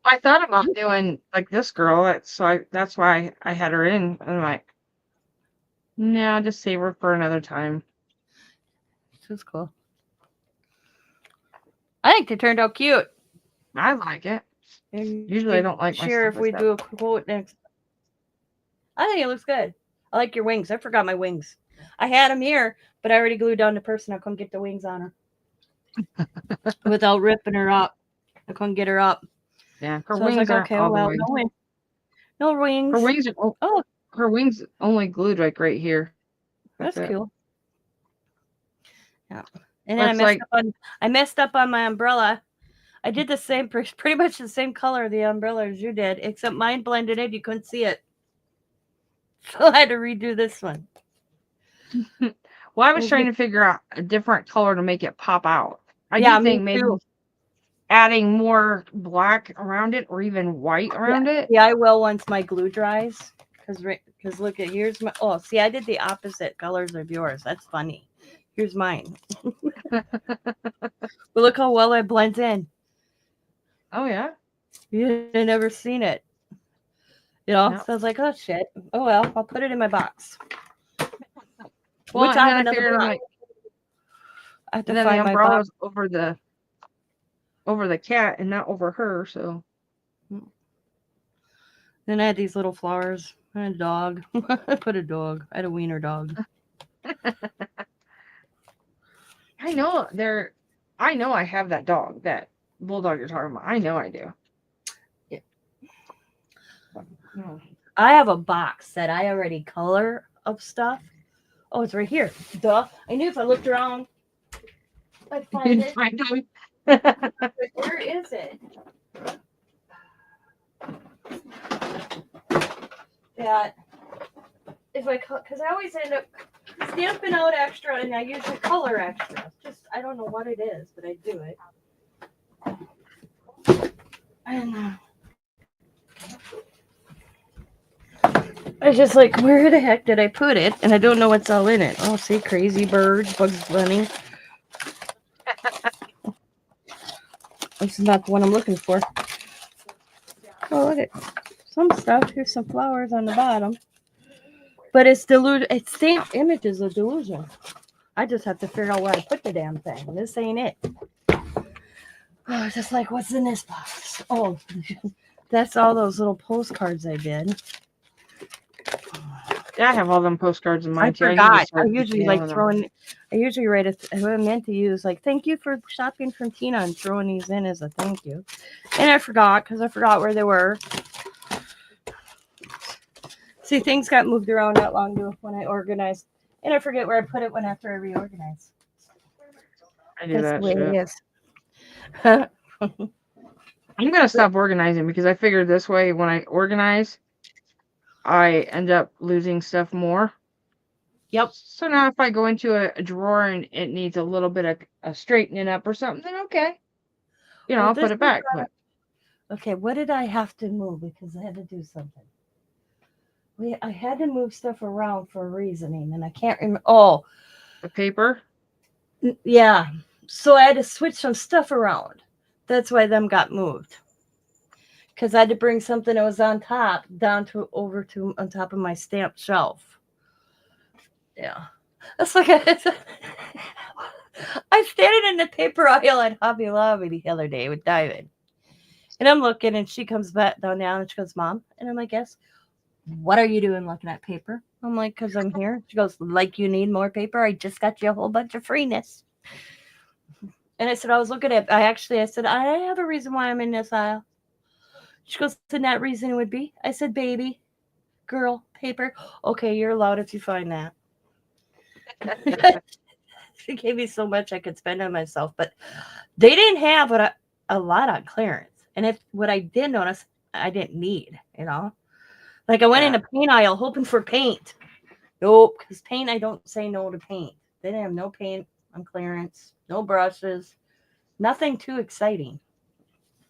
I thought about doing like this girl, so that's why I had her in. I'm like, no, just save her for another time. This is cool. I think they turned out cute. I like it. Usually I don't like my stuff if we do a quote next. I think it looks good. I like your wings. I forgot my wings. I had them here, but I already glued down the person. I'll come get the wings on her. without ripping her up. I couldn't get her up. Yeah, her So I was wings like, aren't okay, all the well, way. no Her wings. wings are Oh, her wings only glued like right here. That's that's it. cool. Yeah. And then Looks like I messed up on my umbrella. I did the same, pretty much the same color of the umbrella as you did, except mine blended in. You couldn't see it. So I had to redo this one. well, I was trying to figure out a different color to make it pop out. I do Me think maybe too. adding more black around it or even white around it. Yeah, I will once my glue dries. Because look at here's my. Oh, see, I did the opposite colors of yours. That's funny. Here's mine. But look how well it blends in. Oh yeah. You never seen it. You know, No. so I was like, oh shit. Oh well, I'll put it in my box. Well, Which and I then have I another figured I'm box. like, I have to and then the find my box. umbrella's over the cat and not over her. So Then I had these little flowers. I had a dog. I put a dog. I had a wiener dog. I know they're. I know I have that dog, that bulldog you're talking about. I know I do. Yeah. No. I have a box that I already color of stuff. Oh, it's right here. Duh. I knew if I looked around, I'd find it. Find them. But where is it? That if I because I always end up stamping out extra, and I usually color extra. Just I don't know what it is, but I do it. And I just like, where the heck did I put it? And I don't know what's all in it. Oh, see, Crazy Bird, Bugs Bunny. This is not the one I'm looking for. Oh, look at some stuff. Here's some flowers on the bottom. But it's it's stamped images of delusion. I just have to figure out where I put the damn thing. This ain't it. Oh, it's just like, what's in this box? Oh, that's all those little postcards I did. Yeah, I have all them postcards in I mine too. forgot. I start usually mailing like them. throwing. I usually write I meant to use like thank you for shopping from Tina and throwing these in as a thank you, and I forgot because I forgot where they were. See, things got moved around not long ago when I organized, and I forget where I put it when after I reorganize. I do That's that the way shit. it is. I'm gonna stop organizing because I figured this way when I organize, I end up losing stuff more. Yep. So now if I go into a drawer and it needs a little bit of a straightening up or something, then okay. Well, I'll this put it is back. But okay. What did I have to move because I had to do something? I had to move stuff around for a reasoning, and I can't remember. Oh, the paper. yeah. So I had to switch some stuff around. That's why them got moved. Because I had to bring something that was on top down to over to on top of my stamp shelf. Yeah. That's like I standing in the paper aisle at Hobby Lobby the other day with David. And I'm looking and she comes back down and she goes, Mom. And I'm like, yes. What are you doing looking at paper? I'm like, because I'm here. She goes, like you need more paper? I just got you a whole bunch of freeness. And I said, I was looking at I said, I have a reason why I'm in this aisle. She goes, and that reason would be? I said, baby, girl, paper. Okay, you're allowed if you find that. She gave me so much I could spend on myself, but they didn't have a lot on clearance. And if what I did notice, I didn't need, Like I went in the paint aisle hoping for paint. Nope, because paint, I don't say no to paint. They didn't have no paint on clearance, no brushes, nothing too exciting.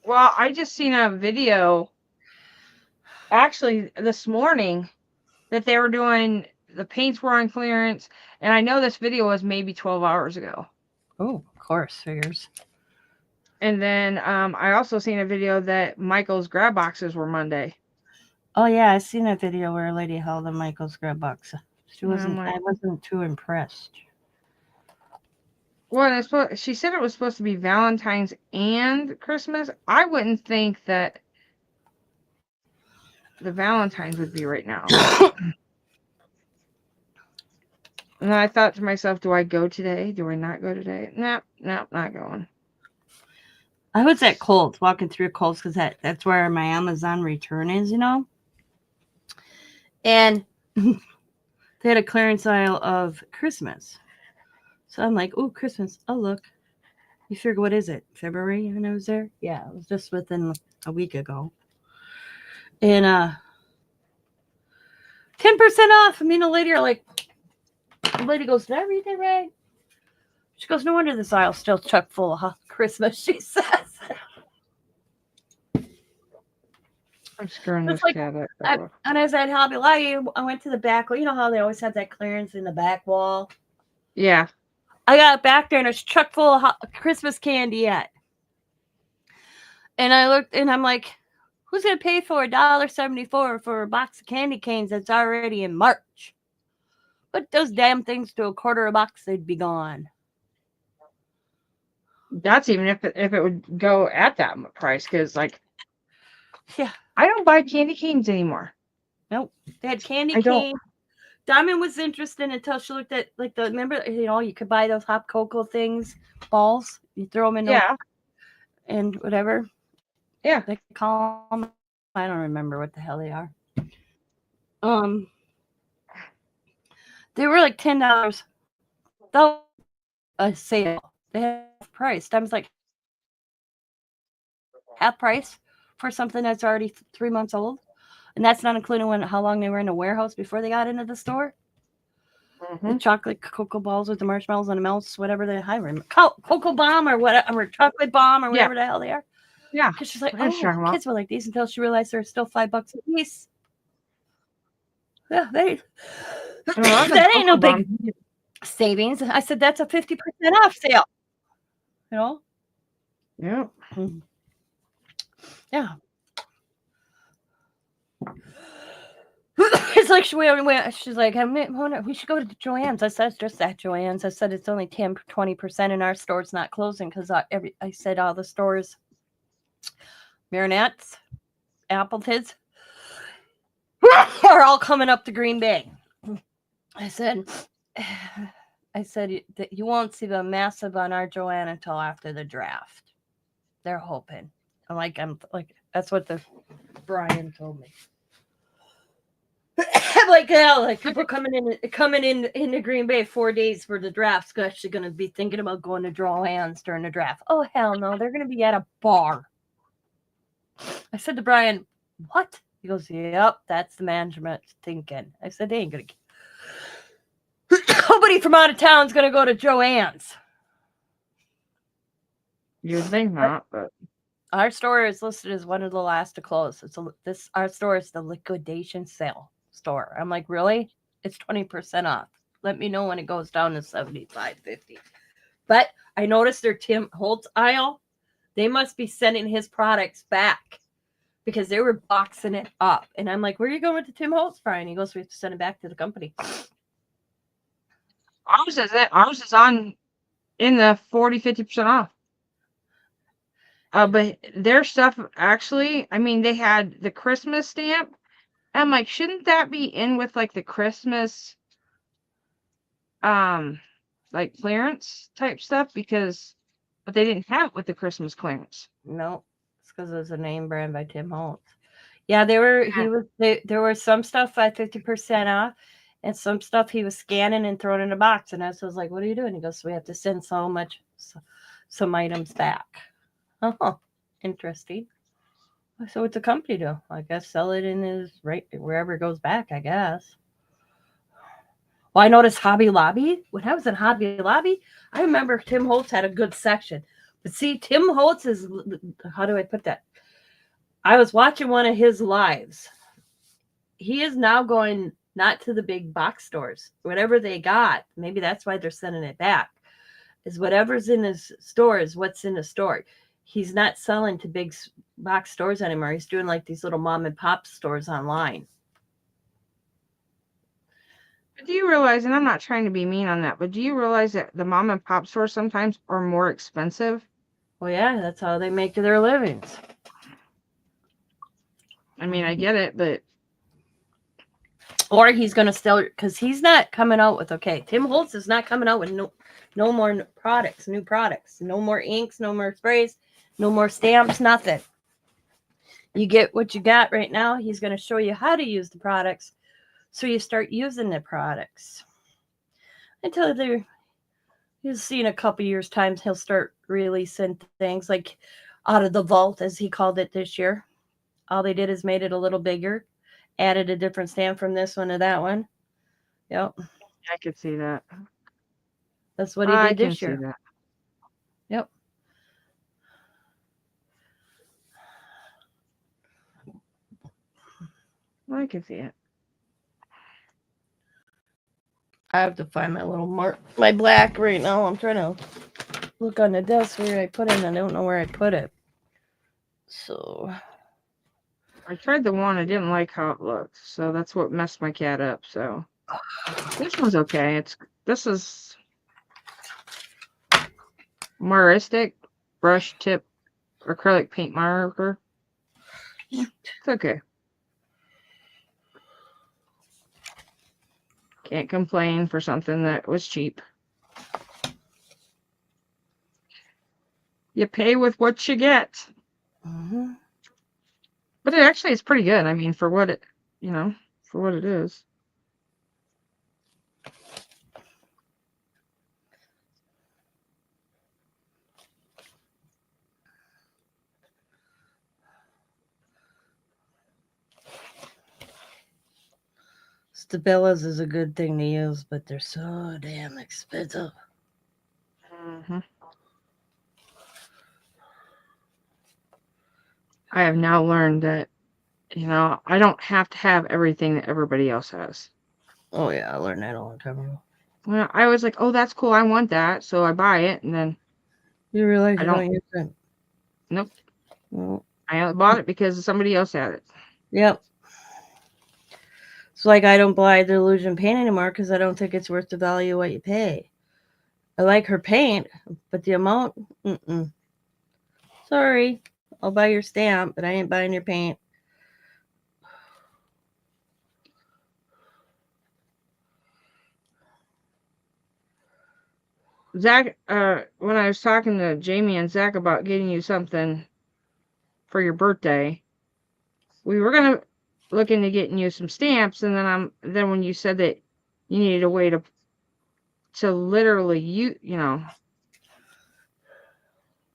Well, I just seen a video actually this morning that they were doing the paints were on clearance, and I know this video was maybe 12 hours ago. Oh, of course, figures. And then I also seen a video that Michael's grab boxes were Monday. Oh yeah, I seen a video where a lady held a Michael's grab box. I wasn't too impressed. Well, she said it was supposed to be Valentine's and Christmas. I wouldn't think that the Valentine's would be right now. And I thought to myself, do I go today? Do I not go today? Nope, not going. I was at Kohl's, walking through Kohl's, because that's where my Amazon return is, And they had a clearance aisle of Christmas. So I'm like, oh, Christmas. Oh, look. You figure, what is it? February when I was there? Yeah, it was just within a week ago. And 10% off. The lady goes, did I read that right? She goes, no wonder this aisle's still chock full of Christmas, she says. I'm screwing this cat up. And I was at Hobby Lobby. I went to the back. You know how they always have that clearance in the back wall? Yeah. I got back there and it's chock full of Christmas candy yet. And I looked and I'm like, who's going to pay for $1.74 for a box of candy canes that's already in March? Put those damn things to $0.25 a box, they'd be gone. That's even if it would go at that price, because yeah, I don't buy candy canes anymore. Nope, they had candy cane. Diamond was interested until she looked at remember, you could buy those hot cocoa things, balls. You throw them in and whatever. Yeah, they call them. I don't remember what the hell they are. They were like $10. That a sale. They had half price. I was like, half price for something that's already 3 months old, and that's not including how long they were in the warehouse before they got into the store. The chocolate cocoa balls with the marshmallows and the melts, whatever they cocoa bomb or whatever, or chocolate bomb or whatever the hell they are. Yeah, because she's like, oh, kids were like these, until she realized they're still $5 a piece. Yeah, that ain't no big savings. I said that's a 50% off sale. Yeah. Yeah. It's like she's like, we should go to Joann's. I said, it's just at Joann's. I said, it's only 10-20% in our store. It's not closing because I said all the stores, Marinette's, Appleton's, are all coming up to Green Bay. I said that you won't see the massive on our Joann until after the draft. They're hoping. I'm like, that's what the Brian told me. I'm like, hell, like people coming in into Green Bay 4 days for the draft's actually going to be thinking about going to Joann's during the draft. Oh, hell no. They're going to be at a bar. I said to Brian, what? He goes, yep, that's the management thinking. I said, they ain't going to. Nobody from out of town is going to go to Joann's. You'd think not, but our store is listed as one of the last to close. Our store is the liquidation sale store. I'm like, really? It's 20% off. Let me know when it goes down to $75.50. But I noticed their Tim Holtz aisle, they must be sending his products back because they were boxing it up. And I'm like, where are you going with the Tim Holtz, Brian? He goes, we have to send it back to the company. Ours is on in the 40-50% off. But their stuff actually, I mean, they had the Christmas stamp. I'm like, shouldn't that be in with the Christmas clearance type stuff? But they didn't have it with the Christmas clearance. No, it's because it was a name brand by Tim Holtz. Yeah, there was some stuff at 50% off, and some stuff he was scanning and throwing in a box. And I was like, what are you doing? He goes, we have to send some items back. Oh, interesting. So what's the company do? I guess sell it in his wherever it goes back, I guess. Well, I noticed Hobby Lobby. When I was in Hobby Lobby, I remember Tim Holtz had a good section. But see, Tim Holtz is, how do I put that? I was watching one of his lives. He is now going not to the big box stores. Whatever they got, maybe that's why they're sending it back, is whatever's in his store is what's in the store. He's not selling to big box stores anymore. He's doing these little mom and pop stores online. Do you realize, and I'm not trying to be mean on that, but do you realize that the mom and pop stores sometimes are more expensive? Well, yeah, that's how they make their livings. I mean, I get it, but Or he's going to still, because he's not coming out with, okay, Tim Holtz is not coming out with no more products, new products, no more inks, no more sprays, no more stamps, nothing. You get what you got right now. He's going to show you how to use the products, so you start using the products. Until you'll see in a couple years' time, he'll start releasing things like out of the vault, as he called it this year. All they did is made it a little bigger, added a different stamp from this one to that one. Yep. I could see that. That's what he I did can this see year. that. Yep. I can see it. I have to find my black right now. I'm trying to look on the desk where I put it, and I don't know where I put it. So I tried the one. I didn't like how it looked, so that's what messed my cat up. So this one's okay. This is Maristic brush tip acrylic paint marker. It's okay. Can't complain for something that was cheap. You pay with what you get. mm-hmm. But it actually is pretty good. I mean, for what it, for what it is. Stabilas is a good thing to use, but they're so damn expensive. Mm-hmm. I have now learned that, I don't have to have everything that everybody else has. Oh yeah, I learned that all the time ago. Well, I was like, oh, that's cool. I want that. So I buy it. And then you realize you don't use it. Nope. Well, I bought it because somebody else had it. Yep. It's like I don't buy Dylusion paint anymore because I don't think it's worth the value of what you pay. I like her paint, but the amount, sorry, I'll buy your stamp, but I ain't buying your paint. Zach, when I was talking to Jamie and Zach about getting you something for your birthday, we were gonna look into getting you some stamps, and then when you said that you needed a way to literally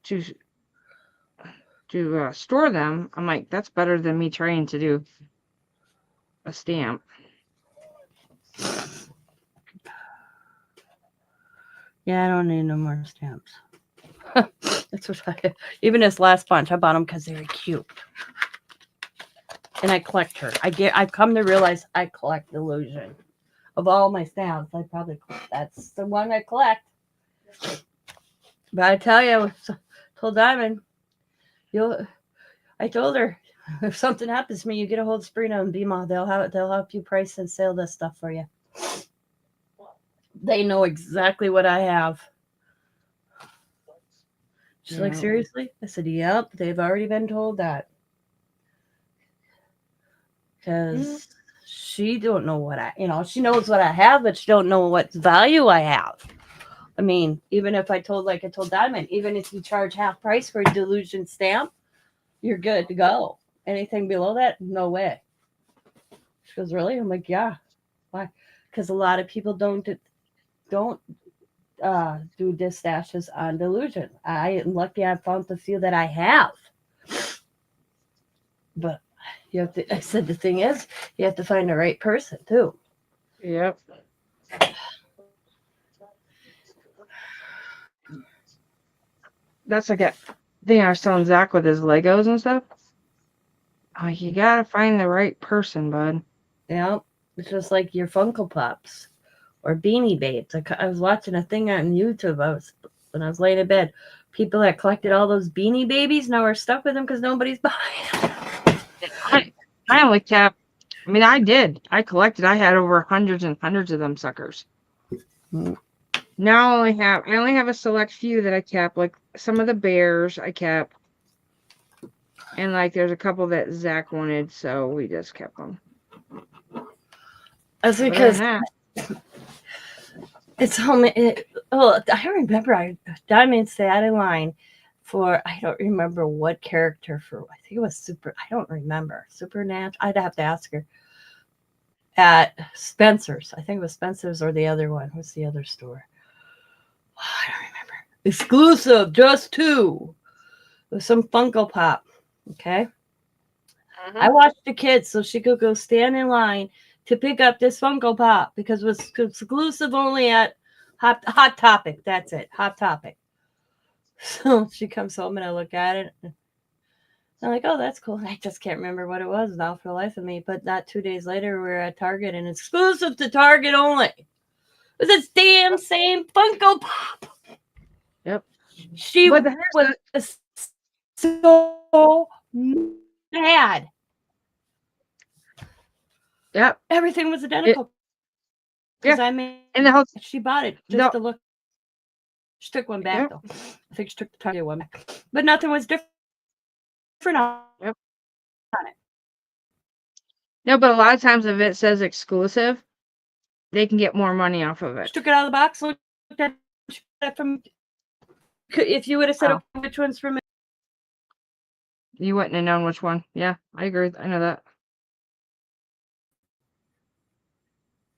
to store them, I'm like, that's better than me trying to do a stamp. Yeah, I don't need no more stamps. That's what even this last bunch, I bought them because they were cute. And I collect her. I've come to realize I collect Dylusion. Of all my stamps, that's the one I collect. But I tell you, told Diamond, I told her, if something happens to me, you get a hold of Sabrina and Bima. They'll help you price and sell this stuff for you. They know exactly what I have. She's like, seriously? I said, yep, they've already been told that. Because she don't know what she knows what I have, but she don't know what value I have. I mean, even if I told Diamond, even if you charge half price for a Dylusion stamp, you're good to go. Anything below that, no way. She goes, really? I'm like, yeah. Why? Because a lot of people don't do distashes on Dylusion. I am lucky I found the few that I have. But I said the thing is, you have to find the right person too. Yep. That's like a thing I was telling Zach with his Legos and stuff. Like, you gotta find the right person, bud. Yeah, it's just like your Funko Pops or Beanie Babes. I was watching a thing on YouTube. When I was laying in bed, people that collected all those Beanie Babies now are stuck with them because nobody's buying them. I only kept. I mean, I did. I collected. I had over hundreds and hundreds of them suckers. Mm-hmm. Now I only have a select few that I kept. Like some of the bears I kept, and like there's a couple that Zach wanted, so we just kept them. That's Other because than it's home. I remember Diamond sat in line for, I don't remember what character for, I think it was I don't remember. Supernatural. I'd have to ask her. At Spencer's. I think it was Spencer's or the other one. What's the other store? Oh, I don't remember. Exclusive, just 2. With some Funko Pop. Okay. I watched the kids so she could go stand in line to pick up this Funko Pop because it was exclusive only at Hot Topic. That's it. Hot Topic. So she comes home and I look at it. I'm like, oh, that's cool. I just can't remember what it was now for the life of me. But not 2 days later, we were at Target and exclusive to Target only. It was this damn same Funko Pop. Yep. She was so mad. Yep. Everything was identical. Because I mean, and the whole she bought it just to look. She took one back though. I think she took the Target one back, but nothing was different on it. No, but a lot of times if it says exclusive, they can get more money off of it. She took it out of the box. Looked at it from. If you would have said which one's from, you wouldn't have known which one. Yeah, I agree. I know that.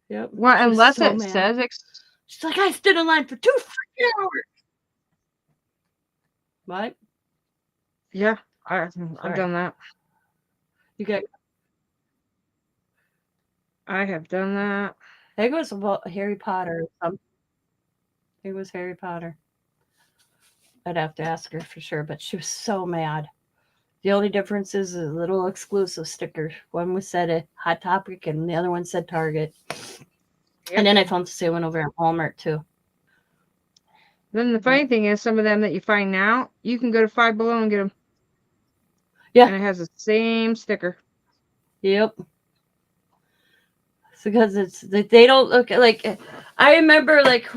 Yep. Well, unless it says she's like, I stood in line for 2 freaking hours. What? Yeah, I've done that. I have done that. I think it was about Harry Potter or something. I think it was Harry Potter. I'd have to ask her for sure, but she was so mad. The only difference is a little exclusive sticker. One was said a Hot Topic and the other one said Target. Yep. And then I found the same one over at Walmart too. Then the funny thing is, some of them that you find now, you can go to Five Below and get them. Yeah. And it has the same sticker. Yep. It's because they don't look like. I remember like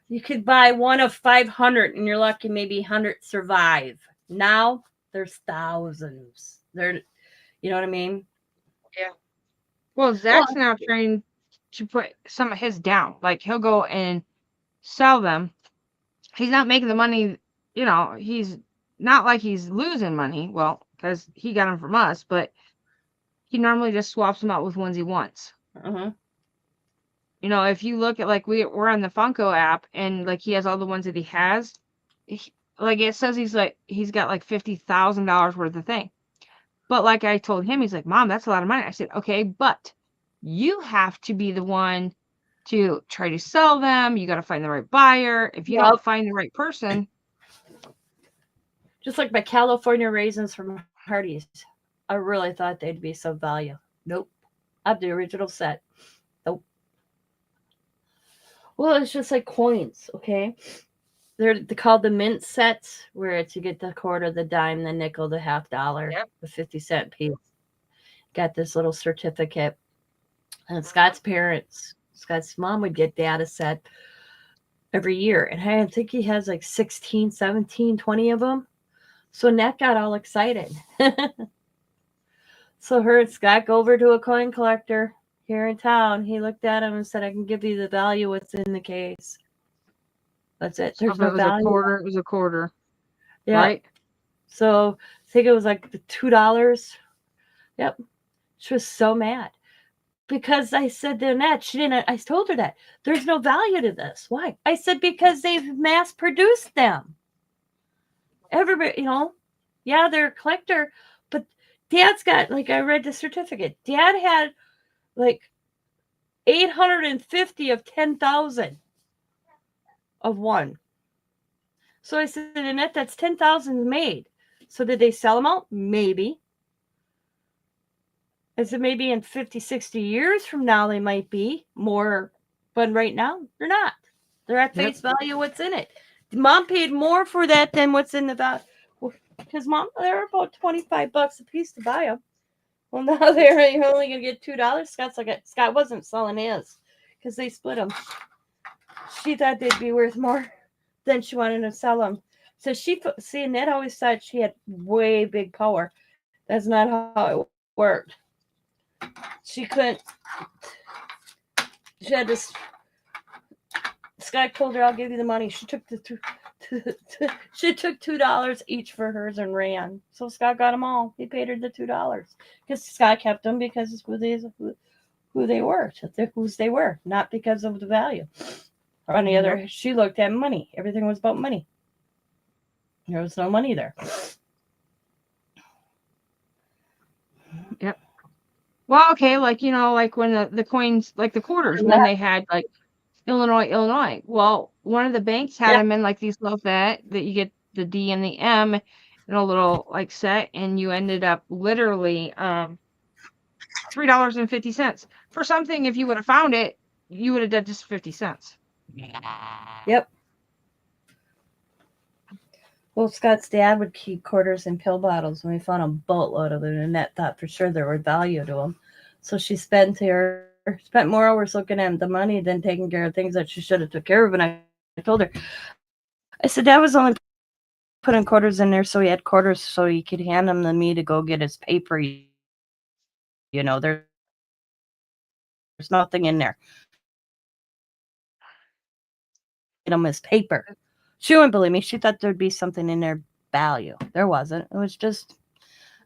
you could buy one of 500 and you're lucky maybe 100 survive. Now there's thousands. You know what I mean? Yeah. Well, Zach's now trying to put some of his down. Like he'll go and sell them. He's not making the money, he's not like he's losing money. Well, because he got them from us, but he normally just swaps them out with ones he wants. If you look at like we're on the Funko app and like he has all the ones that he has, like it says he's got like $50,000 worth of thing. But like I told him, he's like, Mom, that's a lot of money. I said, okay, but you have to be the one to try to sell them. You got to find the right buyer. If you don't find the right person. Just like my California raisins from Hardee's. I really thought they'd be some value. Nope. I have the original set. Nope. Well, it's just like coins, okay? They're called the mint sets, where it's you get the quarter, the dime, the nickel, the $50, the 50-cent piece. Got this little certificate. And Scott's mom would get Dad a set every year. And I think he has like 16, 17, 20 of them. So Nat got all excited. So her and Scott go over to a coin collector here in town. He looked at him and said, I can give you the value what's in the case. That's it. There's no value. It was a quarter. Yeah. Right? So I think it was like the $2. Yep. She was so mad. Because I said to Annette, I told her that there's no value to this. Why? I said, because they've mass produced them. Everybody, they're a collector, but Dad's got, like, I read the certificate. Dad had like 850 of 10,000 of one. So I said, Annette, that's 10,000 made. So did they sell them out? Maybe. I said, maybe in 50, 60 years from now, they might be more. But right now, they're not. They're at face value what's in it. Mom paid more for that than what's in the value. Because Mom, they're about $25 a piece to buy them. Well, now you're only going to get $2. Scott wasn't selling his because they split them. She thought they'd be worth more than she wanted to sell them. So Annette always thought she had way big power. That's not how it worked. she couldn't. She had this. Scott told her, "I'll give you the money." She took she took $2 each for hers and ran. So Scott got them all. He paid her the $2 because Scott kept them because it's who they were, whose they were, not because of the value. Or on the other, she looked at money. Everything was about money. There was no money there. Yep. Well, okay, like like when the coins, like the quarters, when they had like Illinois. Well, one of the banks had them in like these little that you get the D and the M in a little like set, and you ended up literally $3.50 for something. If you would have found it, you would have done just 50 cents. Yep. Well, Scott's dad would keep quarters in pill bottles, and we found a boatload of them, and Annette thought for sure there were value to them. So she spent more hours looking at the money than taking care of things that she should have took care of. And I told her, I said, Dad was only putting quarters in there so he had quarters so he could hand them to me to go get his paper. There's nothing in there. Get him his paper. She wouldn't believe me. She thought there'd be something in there value. There wasn't. It was just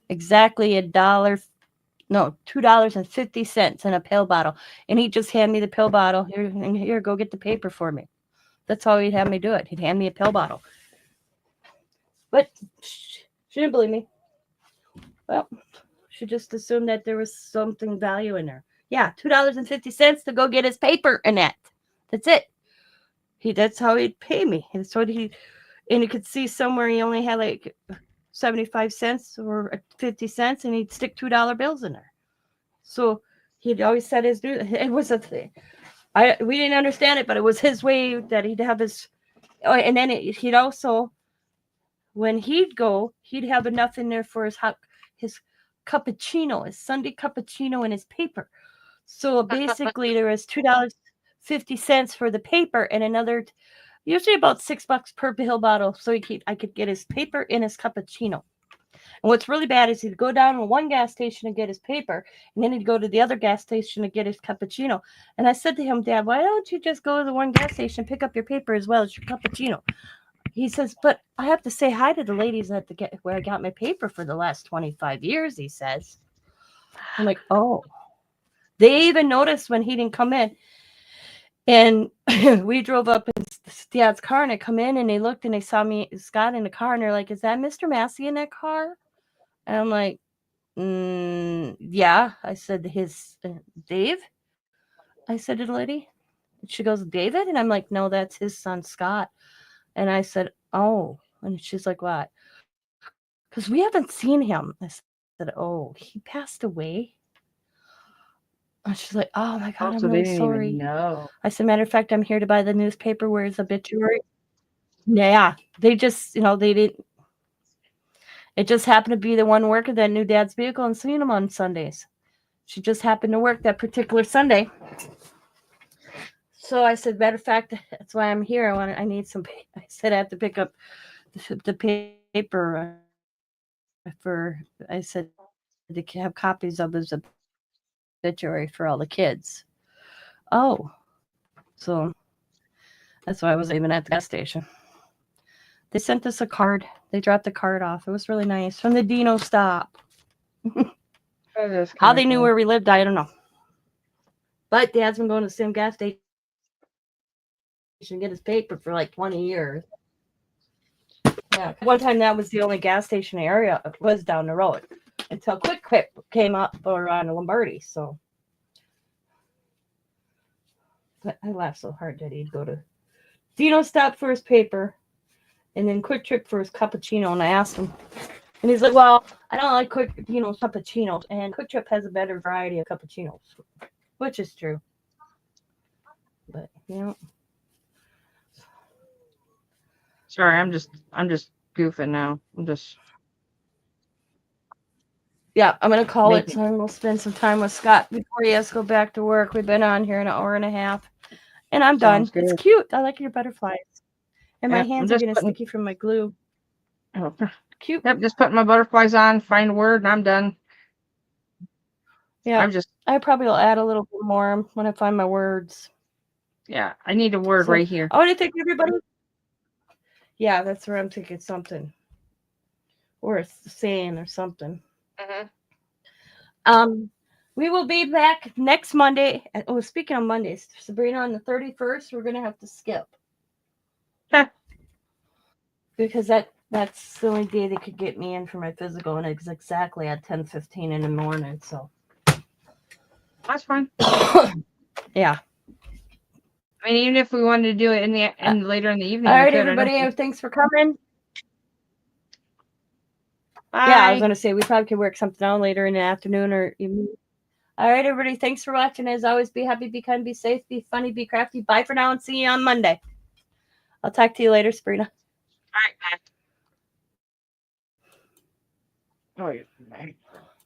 exactly $2.50 in a pill bottle. And he'd just hand me the pill bottle. Here, go get the paper for me. That's how he'd have me do it. He'd hand me a pill bottle. But she didn't believe me. Well, she just assumed that there was something value in there. Yeah, $2.50 to go get his paper, Annette. That's it. That's how he'd pay me. And so and you could see somewhere he only had like 75 cents or 50 cents, and he'd stick $2 bills in there. So he'd always said it was a thing. We didn't understand it, but it was his way that he'd have his, and then he'd also, when he'd go, he'd have enough in there for his cappuccino, his Sunday cappuccino, and his paper. So basically there was $2.50 for the paper and another, usually about $6 per pill bottle. So I could get his paper and his cappuccino. And what's really bad is he'd go down to one gas station and get his paper, and then he'd go to the other gas station to get his cappuccino. And I said to him, Dad, why don't you just go to the one gas station and pick up your paper as well as your cappuccino? He says, but I have to say hi to the ladies where I got my paper for the last 25 years, he says. I'm like, oh. They even noticed when he didn't come in. And we drove up in Dad's car, and I come in, and they looked, and they saw me, Scott, in the car, and they're like, is that Mr. Massey in that car? And I'm like, yeah. I said, Dave? I said to the lady. She goes, David? And I'm like, no, that's his son, Scott. And I said, oh. And she's like, what? Because we haven't seen him. I said, oh, he passed away. And she's like, oh my God, I'm really sorry. No. I said, matter of fact, I'm here to buy the newspaper where his obituary. Yeah, they just, they didn't. It just happened to be the one worker that knew Dad's vehicle and seen him on Sundays. She just happened to work that particular Sunday. So I said, matter of fact, that's why I'm here. I need some. I said I have to pick up the paper I said to have copies of his obituary for all the kids. Oh, so that's why I wasn't even at the gas station. They sent us a card. They dropped the card off. It was really nice from the Dino stop. How they knew where we lived, I don't know. But Dad's been going to the same gas station to get his paper for like 20 years. Yeah, one time that was the only gas station area was down the road until Quick Trip came up around Lombardi. So, but I laughed so hard that he'd go to Dino stop for his paper, and then Quick Trip for his cappuccino. And I asked him, and he's like, "Well, I don't like cappuccinos, and Quick Trip has a better variety of cappuccinos," which is true. But Sorry, I'm just goofing now. Yeah, I'm gonna call it. So we'll spend some time with Scott before he has to go back to work. We've been on here an hour and a half, and I'm done. Good. It's cute. I like your butterflies, and my hands are getting sticky from my glue. Oh, cute. Yep, just putting my butterflies on. Find a word, and I'm done. Yeah. I'm just, I probably will add a little bit more when I find my words. yeah, I need a word So, right here. I want to thank everybody. Yeah, that's where I'm thinking something. Or a saying or something. We will be back next Monday. Oh, speaking of Mondays, Sabrina, on the 31st, we're gonna have to skip. Because that's the only day they could get me in for my physical, and it's exactly at 10:15 in the morning. So That's fine. yeah. I mean, even if we wanted to do it in later in the evening, All we right, could. everybody. Thanks for coming. Bye. Yeah, I was gonna say we probably could work something out later in the afternoon or evening. All right, everybody. Thanks for watching. As always, be happy, be kind, be safe, be funny, be crafty. Bye for now, and see you on Monday. I'll talk to you later, Sabrina. All right, bye. Oh,